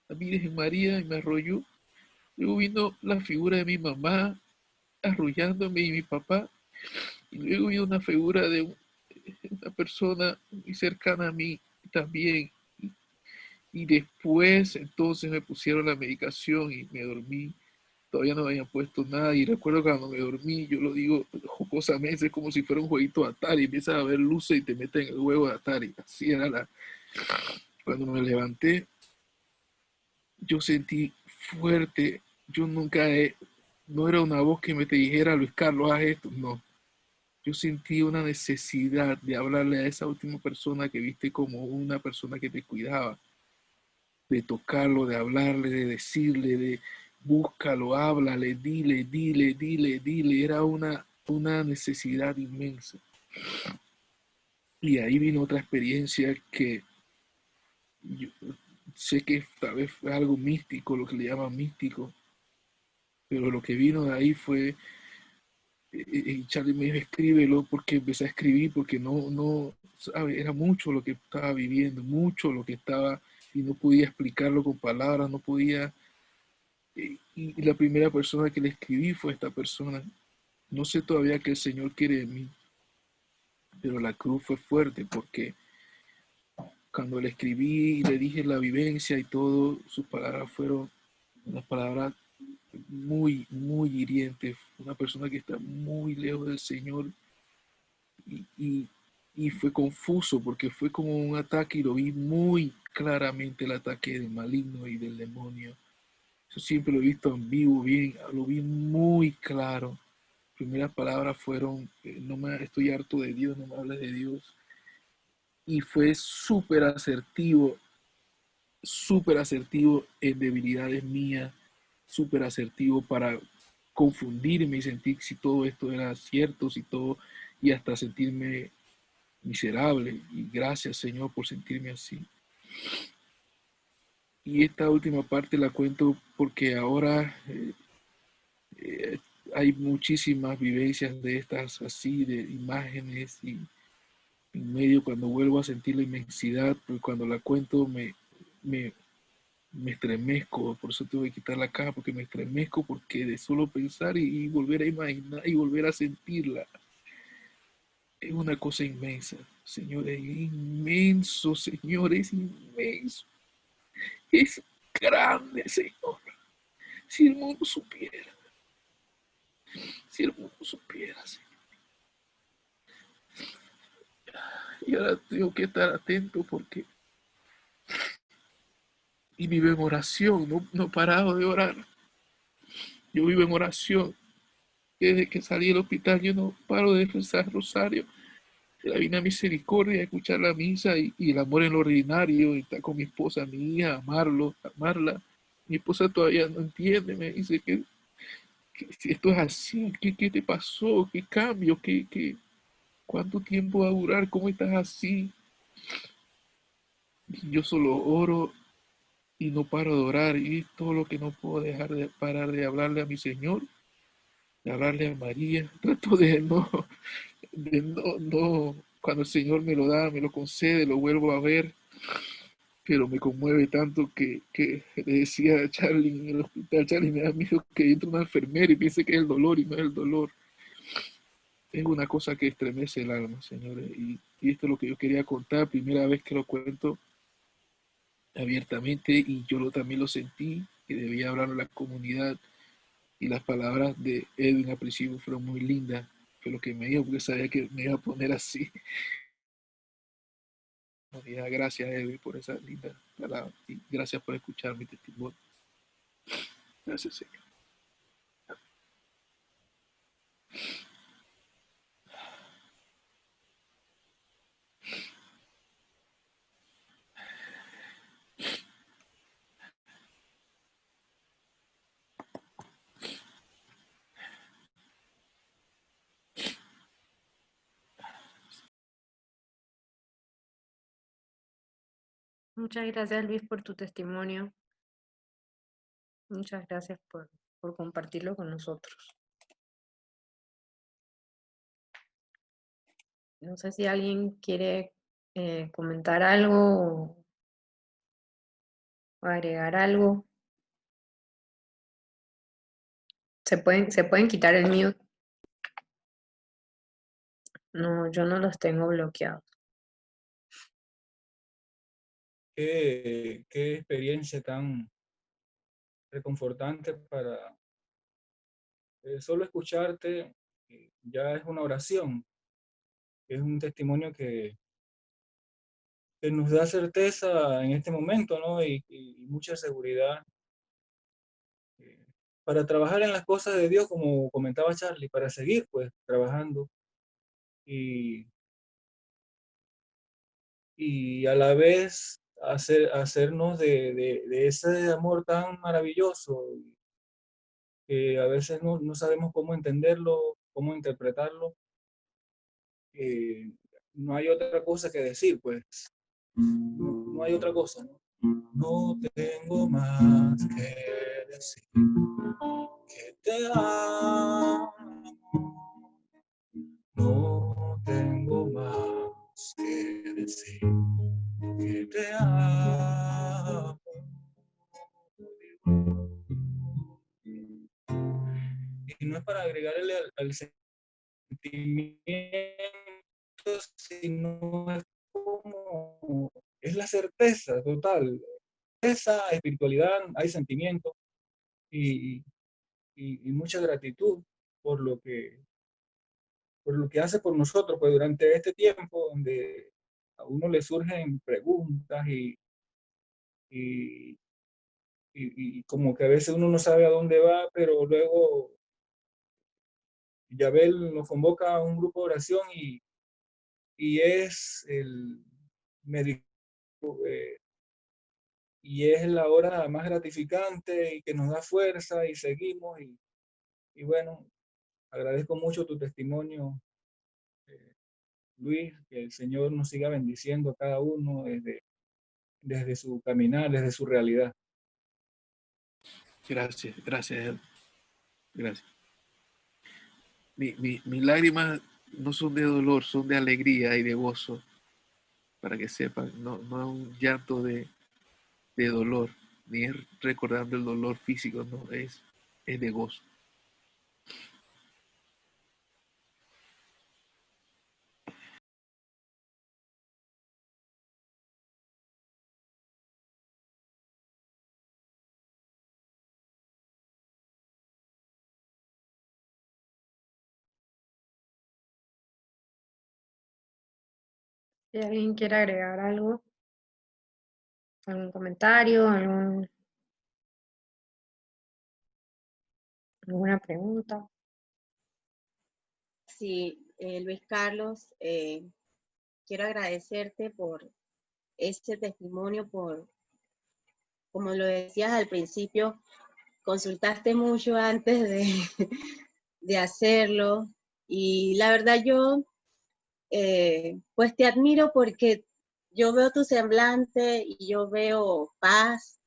la Virgen María y me arrolló. Luego vino la figura de mi mamá arrullándome y mi papá. Y luego vino una figura de una persona muy cercana a mí también. Y después entonces me pusieron la medicación y me dormí. Todavía no me habían puesto nada. Y recuerdo cuando me dormí, yo lo digo jocosamente, es como si fuera un jueguito de Atari. Empiezas a ver luces y te meten en el juego de Atari. Así era Cuando me levanté, yo sentí fuerte. Yo nunca no era una voz que me te dijera, Luis Carlos, haz esto. No. Yo sentí una necesidad de hablarle a esa última persona que viste como una persona que te cuidaba, de tocarlo, de hablarle, de decirle, de búscalo, háblale, dile. Era una necesidad inmensa. Y ahí vino otra experiencia que Yo sé que tal vez fue algo místico, lo que le llaman místico, pero lo que vino de ahí fue, Charlie me dijo, escríbelo, porque empecé a escribir, porque no, ¿sabe? Era mucho lo que estaba viviendo, mucho lo que estaba, y no podía explicarlo con palabras, no podía, y la primera persona que le escribí fue esta persona. No sé todavía qué el Señor quiere de mí, pero la cruz fue fuerte, porque cuando le escribí y le dije la vivencia y todo, sus palabras fueron unas palabras muy, muy hirientes. Una persona que está muy lejos del Señor, y, y, y fue confuso porque fue como un ataque y lo vi muy claramente, el ataque del maligno y del demonio. Yo siempre lo he visto en vivo, bien, lo vi muy claro. Primeras palabras fueron, no me, estoy harto de Dios, no me hables de Dios. Y fue súper asertivo en debilidades mías, súper asertivo para confundirme y sentir si todo esto era cierto, si todo, y hasta sentirme miserable. Y gracias, Señor, por sentirme así. Y esta última parte la cuento porque ahora eh, hay muchísimas vivencias de estas así, de imágenes, y en medio cuando vuelvo a sentir la inmensidad, pues cuando la cuento me, me estremezco, por eso tengo que quitar la caja, porque me estremezco, porque de solo pensar y volver a imaginar y volver a sentirla, es una cosa inmensa, Señor, es inmenso, Señor, es inmenso, es grande, Señor. Si el mundo supiera, si el mundo supiera, Señor. Y ahora tengo que estar atento porque, y vivo en oración, no he parado de orar. Yo vivo en oración. Desde que salí del hospital yo no paro de rezar rosario de la Divina Misericordia, escuchar la misa y el amor en lo ordinario, y estar con mi esposa, mi hija, amarla. Mi esposa todavía no entiende, me dice que si esto es así, ¿qué te pasó? ¿Qué cambio? ¿Cuánto tiempo va a durar? ¿Cómo estás así? Y yo solo oro y no paro de orar, y es todo lo que no puedo dejar de parar de hablarle a mi Señor, de hablarle a María. Trato de no, cuando el Señor me lo da, me lo concede, lo vuelvo a ver, pero me conmueve tanto que le decía a Charlie en el hospital, Charlie, me da miedo que entre una enfermera y piense que es el dolor y no es el dolor. Es una cosa que estremece el alma, señores, y esto es lo que yo quería contar, primera vez que lo cuento abiertamente, y yo también lo sentí, que debía hablar a la comunidad, y las palabras de Edwin al principio fueron muy lindas, fue lo que me dijo, porque sabía que me iba a poner así. Gracias, Edwin, por esa linda palabra, y gracias por escuchar mi testimonio. Gracias, Señor. Muchas gracias, Luis, por tu testimonio. Muchas gracias por compartirlo con nosotros. No sé si alguien quiere comentar algo o agregar algo. ¿Se pueden quitar el mute? No, yo no los tengo bloqueados. Qué experiencia tan reconfortante para solo escucharte, ya es una oración, es un testimonio que nos da certeza en este momento, ¿no? Y mucha seguridad para trabajar en las cosas de Dios, como comentaba Charlie, para seguir pues trabajando y, y a la vez hacernos de ese amor tan maravilloso que a veces no sabemos cómo entenderlo, cómo interpretarlo. No hay otra cosa que decir, pues No hay otra cosa, ¿no? No tengo más que decir que te amo. No tengo más que decir que te amo. Y no es para agregarle al sentimiento, sino es como, es la certeza total. Esa espiritualidad, hay sentimiento y, y mucha gratitud por lo que hace por nosotros, pues durante este tiempo donde a uno le surgen preguntas y, y como que a veces uno no sabe a dónde va, pero luego Yabel nos convoca a un grupo de oración y es el médico, y es la hora más gratificante y que nos da fuerza y seguimos y bueno, agradezco mucho tu testimonio, Luis, que el Señor nos siga bendiciendo a cada uno desde su caminar, desde su realidad. Gracias, gracias, gracias. Mis lágrimas no son de dolor, son de alegría y de gozo, para que sepan. No, no es un llanto de dolor, ni es recordando el dolor físico, no, es de gozo. Si alguien quiere agregar algo, algún comentario, alguna pregunta. Sí, Luis Carlos, quiero agradecerte por este testimonio, como lo decías al principio, consultaste mucho antes de hacerlo y la verdad yo pues te admiro porque yo veo tu semblante y yo veo paz,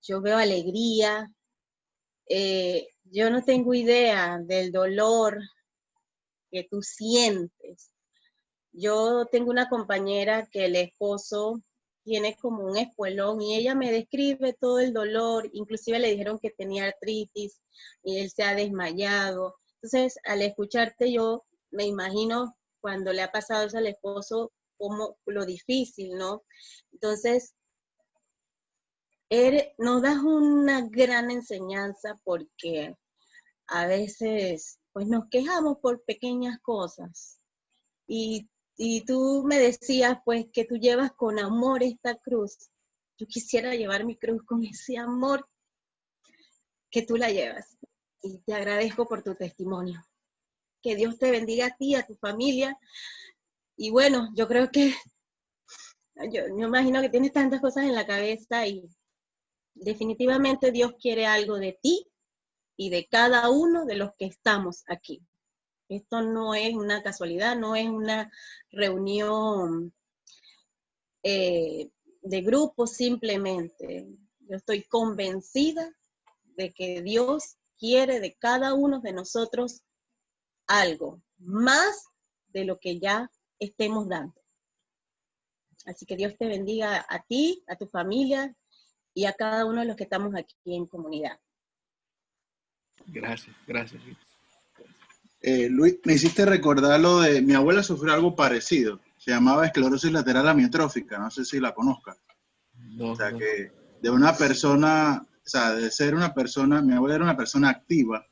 yo veo alegría. Yo no tengo idea del dolor que tú sientes. Yo tengo una compañera que el esposo tiene como un espuelón y ella me describe todo el dolor, inclusive le dijeron que tenía artritis y él se ha desmayado. Entonces, al escucharte yo me imagino cuando le ha pasado eso al esposo, como lo difícil, ¿no? Entonces, nos das una gran enseñanza porque a veces pues nos quejamos por pequeñas cosas y, y tú me decías pues que tú llevas con amor esta cruz. Yo quisiera llevar mi cruz con ese amor que tú la llevas y te agradezco por tu testimonio. Que Dios te bendiga a ti, a tu familia y bueno, yo creo que yo me imagino que tienes tantas cosas en la cabeza y definitivamente Dios quiere algo de ti y de cada uno de los que estamos aquí. Esto no es una casualidad, no es una reunión de grupo simplemente. Yo estoy convencida de que Dios quiere de cada uno de nosotros algo más de lo que ya estemos dando. Así que Dios te bendiga a ti, a tu familia y a cada uno de los que estamos aquí en comunidad. Gracias, gracias. Luis, me hiciste recordar lo de mi abuela sufrió algo parecido. Se llamaba esclerosis lateral amiotrófica, no sé si la conozcas. No, O sea, no. que de una persona, o sea, de ser una persona, mi abuela era una persona activa,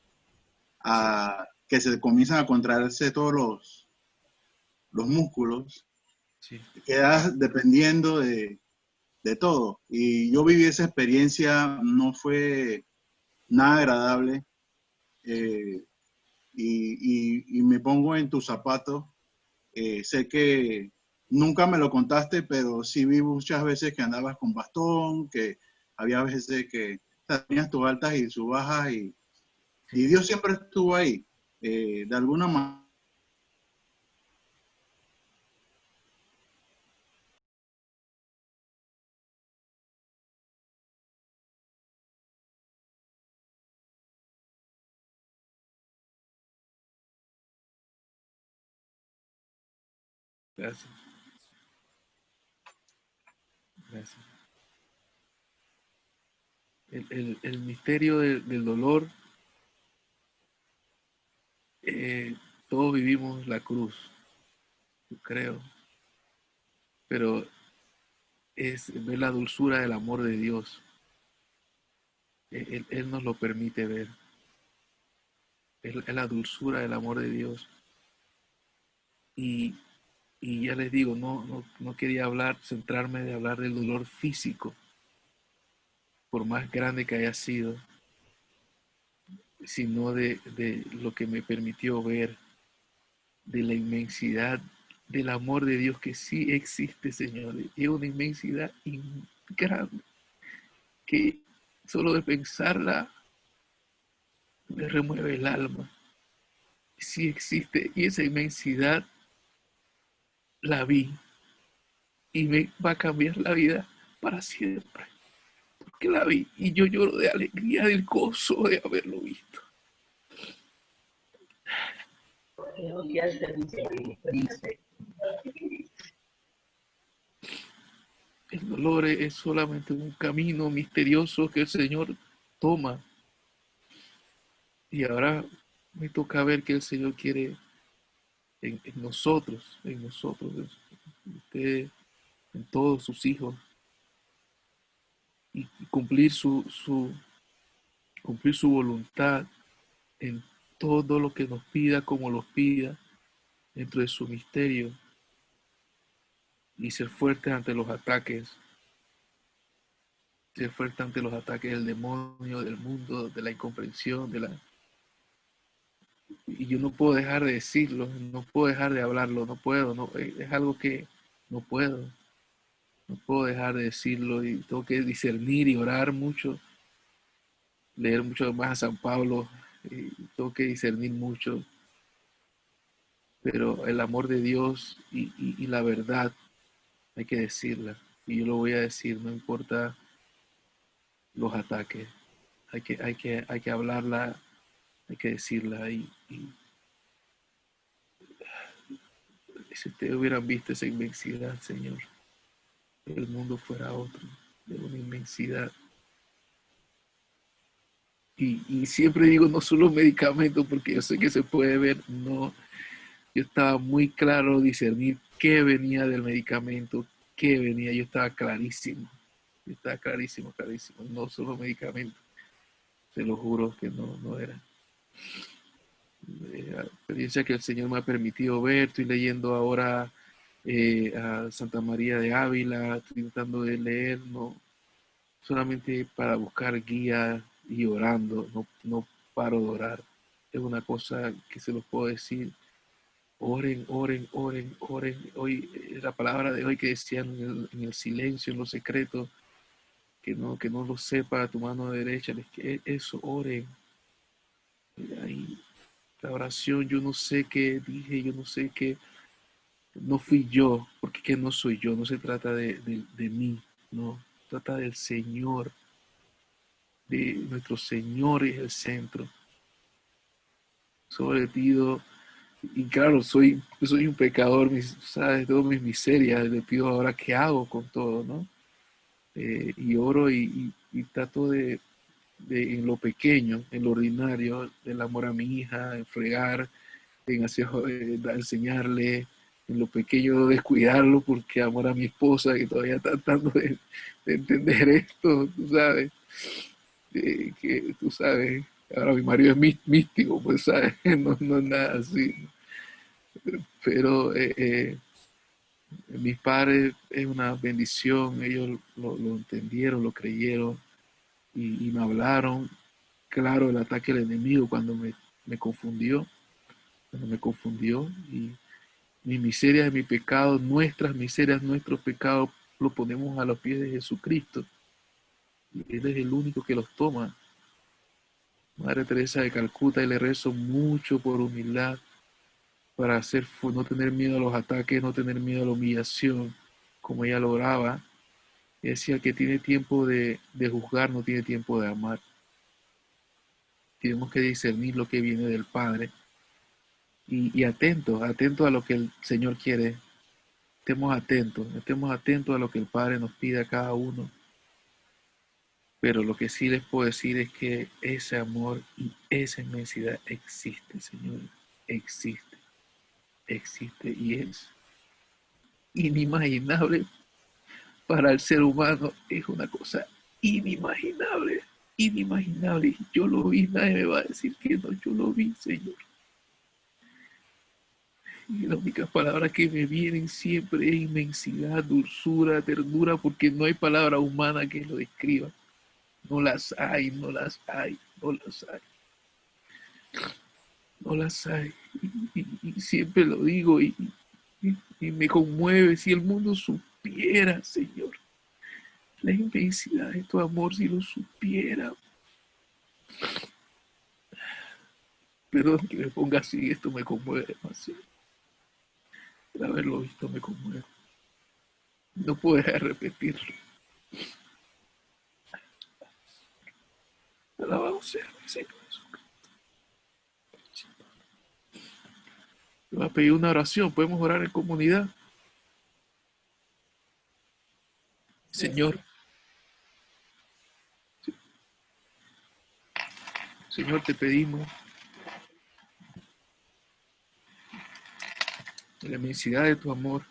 a que se comienzan a contraerse todos los músculos, Sí. quedas dependiendo de todo. Y yo viví esa experiencia, no fue nada agradable. Y me pongo en tus zapatos. Sé que nunca me lo contaste, pero sí vi muchas veces que andabas con bastón, que había veces que tenías tus altas y sus bajas, y Dios siempre estuvo ahí, de alguna manera. Gracias. Gracias. El misterio del dolor, todos vivimos la cruz, yo creo, pero es ver la dulzura del amor de Dios. Él nos lo permite ver. Es la dulzura del amor de Dios. Y, y ya les digo, no quería centrarme de hablar del dolor físico, por más grande que haya sido, sino de lo que me permitió ver, de la inmensidad del amor de Dios que sí existe, Señor. Es una inmensidad grande que solo de pensarla me remueve el alma. Sí existe y esa inmensidad la vi y me va a cambiar la vida para siempre. Porque la vi y yo lloro de alegría, del gozo de haberlo visto. El dolor es solamente un camino misterioso que el Señor toma. Y ahora me toca ver que el Señor quiere en nosotros, en usted, en todos sus hijos, y cumplir cumplir su voluntad en todo lo que nos pida, como los pida, dentro de su misterio, y ser fuerte ante los ataques, ser fuerte ante los ataques del demonio, del mundo, de la incomprensión, y yo no puedo dejar de decirlo, no puedo dejar de hablarlo, no puedo, no, es algo que no puedo dejar de decirlo, y tengo que discernir y orar mucho, leer mucho más a San Pablo, y tengo que discernir mucho, pero el amor de Dios y la verdad hay que decirla, y yo lo voy a decir, no importa los ataques, hay que hablarla, hay que decirla, y si ustedes hubieran visto esa inmensidad, Señor, el mundo fuera otro, de una inmensidad. Y siempre digo, no solo medicamentos, porque yo sé que se puede ver, no. Yo estaba muy claro discernir qué venía del medicamento, qué venía, yo estaba clarísimo. Yo estaba clarísimo, clarísimo. No solo medicamentos, se lo juro que no era. La experiencia que el Señor me ha permitido ver, estoy leyendo ahora a Santa María de Ávila, estoy tratando de leer, no solamente para buscar guía y orando, no paro de orar. Es una cosa que se los puedo decir. Oren, oren, oren, oren. Hoy, la palabra de hoy que decían en el silencio, en lo secreto, que no lo sepa tu mano derecha, que eso, oren. Ahí, la oración, yo no sé qué dije, yo no sé qué, no fui yo, porque que no soy yo, no se trata de mí, no, se trata del Señor, de nuestro Señor es el centro. Solo le pido, y claro, soy un pecador, sabes, todas mis miserias, le pido ahora qué hago con todo, ¿no? Y oro y trato de en lo pequeño, en lo ordinario, del amor a mi hija, en fregar, en enseñarle, en lo pequeño descuidarlo porque amor a mi esposa que todavía está tratando de entender esto, tú sabes, que tú sabes, ahora mi marido es místico, pues sabes, no es nada así, pero mis padres es una bendición, ellos lo entendieron, lo creyeron y me hablaron, claro, el ataque del enemigo me confundió, cuando me confundió y mi miseria, mi pecado, nuestras miserias, nuestros pecados, lo ponemos a los pies de Jesucristo. Y Él es el único que los toma. Madre Teresa de Calcuta, y le rezo mucho por humildad, para no tener miedo a los ataques, no tener miedo a la humillación, como ella lo oraba. Y decía que tiene tiempo de juzgar, no tiene tiempo de amar. Tenemos que discernir lo que viene del Padre y atento a lo que el Señor quiere estemos atentos a lo que el Padre nos pide a cada uno. Pero lo que sí les puedo decir es que ese amor y esa inmensidad existe, Señor. Existe y es inimaginable para el ser humano. Es una cosa inimaginable. Yo lo vi, nadie me va a decir que no, yo lo vi, Señor. Y las únicas palabras que me vienen siempre es inmensidad, dulzura, ternura, porque no hay palabra humana que lo describa. No las hay. Y siempre lo digo y me conmueve. Si el mundo supiera, Señor, la inmensidad de tu amor, si lo supiera. Perdón que me ponga así, esto me conmueve demasiado. El haberlo visto me conmueve. No puedo dejar de repetirlo. Alabado sea mi Señor Jesucristo. Te voy a pedir una oración. ¿Podemos orar en comunidad? Señor. Señor, te pedimos la inmensidad de tu amor,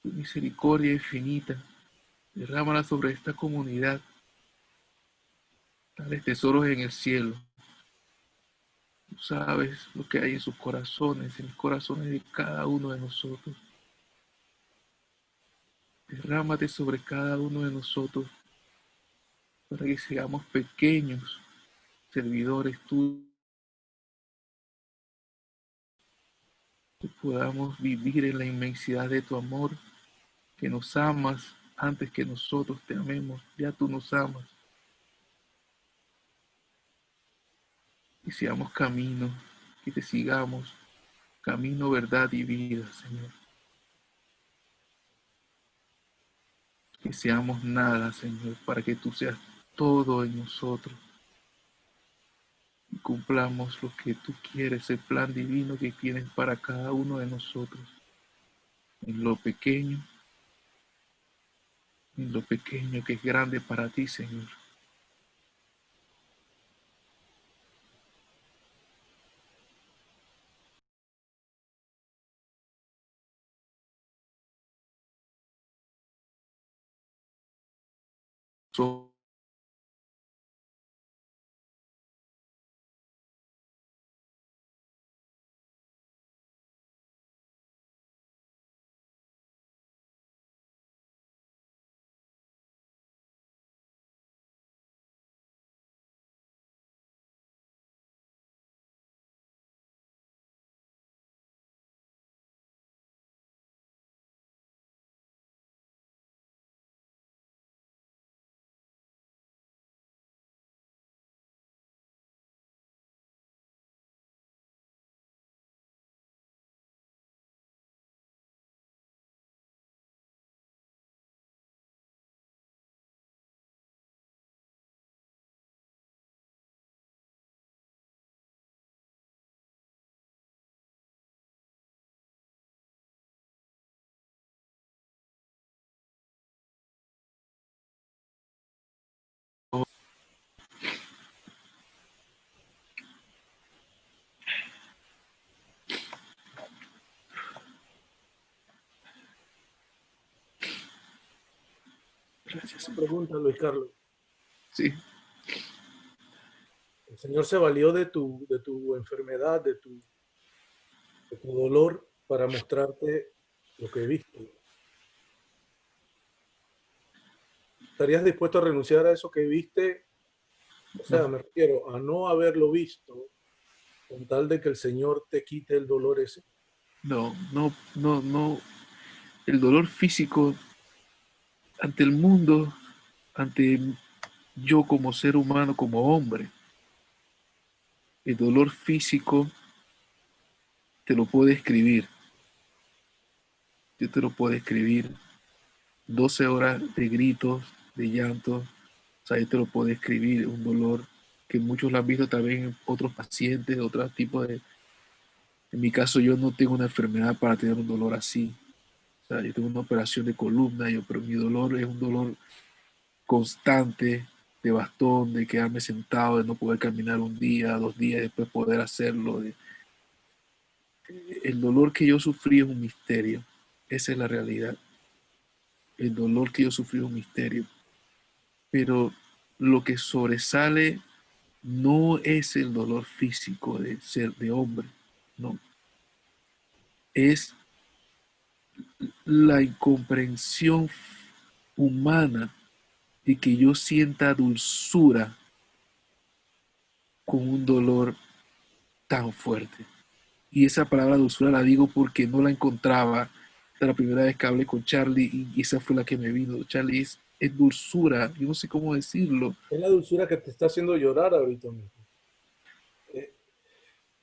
tu misericordia infinita. Derrámala sobre esta comunidad. Dale tesoros en el cielo. Tú sabes lo que hay en sus corazones, en los corazones de cada uno de nosotros. Derrámate sobre cada uno de nosotros para que seamos pequeños servidores tuyos, que podamos vivir en la inmensidad de tu amor, que nos amas antes que nosotros te amemos. Ya tú nos amas. Y seamos camino, que te sigamos, camino, verdad y vida, Señor. Que seamos nada, Señor, para que tú seas todo en nosotros. Y cumplamos lo que tú quieres, el plan divino que tienes para cada uno de nosotros. En lo pequeño que es grande para ti, Señor. So- Gracias, Una Señor. pregunta, Luis Carlos. Sí, El Señor se valió de tu enfermedad, de tu dolor para mostrarte lo que viste. ¿Estarías dispuesto a renunciar a eso que viste? O sea, no, me refiero a no haberlo visto con tal de que el Señor te quite el dolor ese. no. El dolor físico ante el mundo, ante yo como ser humano, como hombre. El dolor físico te lo puedo escribir. Yo te lo puedo escribir. 12 horas de gritos, de llanto. O sea, yo te lo puedo escribir. Un dolor que muchos lo han visto también en otros pacientes, otros tipos de... En mi caso, yo no tengo una enfermedad para tener un dolor así. O sea, yo tengo una operación de columna, pero mi dolor es un dolor constante, de bastón, de quedarme sentado, de no poder caminar un día, 2 días, después poder hacerlo. El dolor que yo sufrí es un misterio. Esa es la realidad. El dolor que yo sufrí es un misterio. Pero lo que sobresale no es el dolor físico de ser de hombre, no. Es la incomprensión humana y que yo sienta dulzura con un dolor tan fuerte. Y esa palabra dulzura la digo porque no la encontraba. Esta es la primera vez que hablé con Charlie y esa fue la que me vino. Charlie, es dulzura, yo no sé cómo decirlo. Es la dulzura que te está haciendo llorar ahorita mismo. Eh,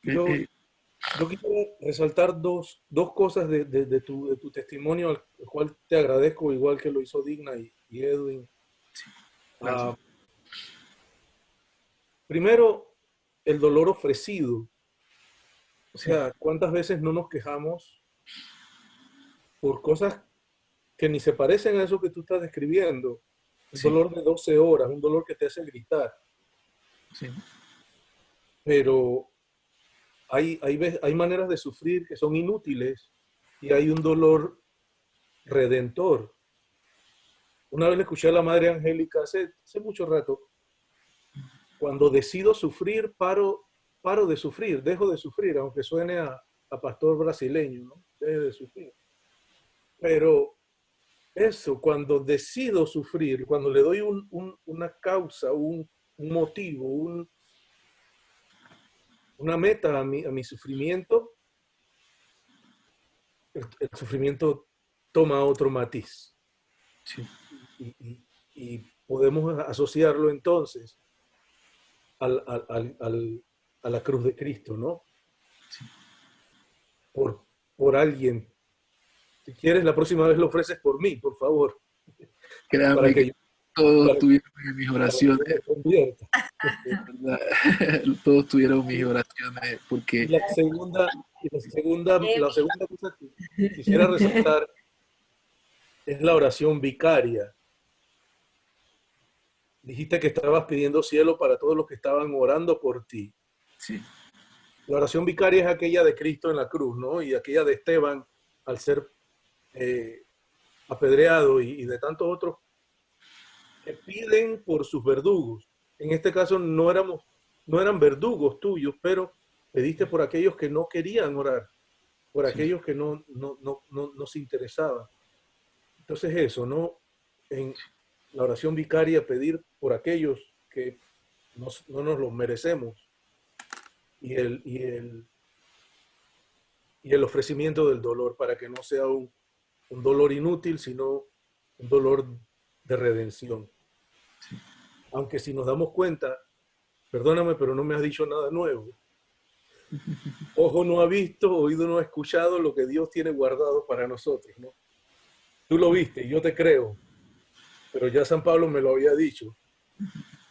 Yo, eh, yo quisiera resaltar dos cosas de tu testimonio, al cual te agradezco, igual que lo hizo Digna y Edwin. gracias. Primero, el dolor ofrecido. O sea, ¿cuántas veces no nos quejamos por cosas que ni se parecen a eso que tú estás describiendo? Un Sí, dolor de 12 horas, un dolor que te hace gritar. sí, Pero hay maneras de sufrir que son inútiles y hay un dolor redentor. Una vez le escuché a la Madre Angélica hace mucho rato, cuando decido sufrir, paro de sufrir, dejo de sufrir, aunque suene a pastor brasileño, ¿no? Deje de sufrir. Pero eso, cuando decido sufrir, cuando le doy una causa, un motivo, una meta a mi sufrimiento, el sufrimiento toma otro matiz. sí, Y podemos asociarlo entonces a la cruz de Cristo, ¿no? sí. Por alguien. Si quieres, la próxima vez lo ofreces por mí, por favor. Para Créanme que que yo, todos para, estuvieron en mis para que yo oraciones, me convierta. ¿verdad? Todos tuvieron mis oraciones Y porque la segunda cosa que quisiera resaltar es la oración vicaria. Dijiste que estabas pidiendo cielo para todos los que estaban orando por ti. sí, La oración vicaria es aquella de Cristo en la cruz, ¿no? Y aquella de Esteban al ser apedreado y de tantos otros que piden por sus verdugos. En este caso no eran verdugos tuyos, pero pediste por aquellos que no querían orar, por sí, aquellos que no se interesaban. Entonces eso, ¿no? En la oración vicaria pedir por aquellos que no nos los merecemos y el ofrecimiento del dolor para que no sea un dolor inútil, sino un dolor de redención. Aunque si nos damos cuenta, perdóname, pero no me has dicho nada nuevo. Ojo no ha visto, oído no ha escuchado lo que Dios tiene guardado para nosotros, ¿no? Tú lo viste, yo te creo, pero ya San Pablo me lo había dicho.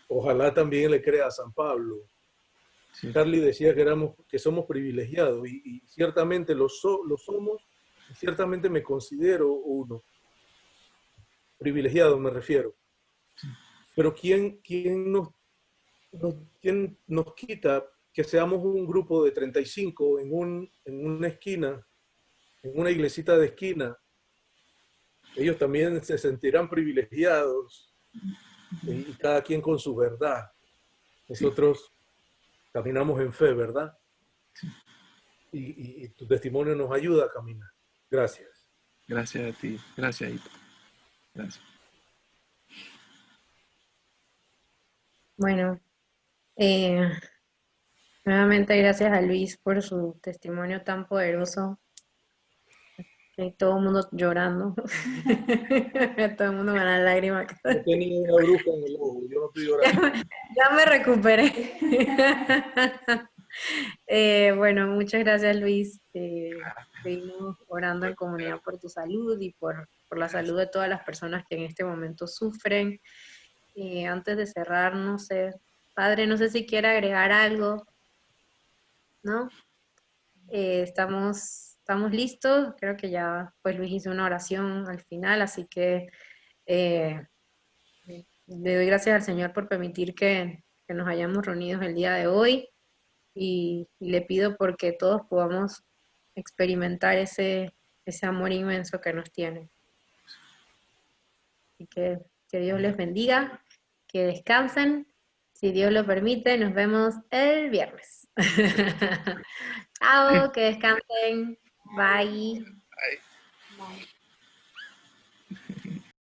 Ojalá también le crea a San Pablo. sí, Charlie decía que somos privilegiados y ciertamente lo somos y ciertamente me considero uno. Privilegiado me refiero. Pero ¿quién nos quita que seamos un grupo de 35 en una esquina, en una iglesita de esquina? Ellos también se sentirán privilegiados y cada quien con su verdad. sí. Nosotros caminamos en fe, ¿verdad? Y tu testimonio nos ayuda a caminar. Gracias. Gracias a ti, gracias, Ito. Gracias. Bueno, eh, nuevamente gracias a Luis por su testimonio tan poderoso. Todo el mundo llorando. Todo el mundo me da lágrimas. Yo tenía una bruja en el ojo, yo no estoy llorando. Ya me recuperé. Bueno, muchas gracias Luis. Seguimos orando en comunidad por tu salud y por la salud de todas las personas que en este momento sufren. Antes de cerrar, no sé, Padre, no sé si quiere agregar algo, ¿no? Estamos estamos listos. Creo que ya pues Luis hizo una oración al final, así que le doy gracias al Señor por permitir que nos hayamos reunido el día de hoy, y le pido porque todos podamos experimentar ese amor inmenso que nos tiene. Así que Dios les bendiga, que descansen. Si Dios lo permite, nos vemos el viernes. Chao, que descansen. Bye. Bye. Bye.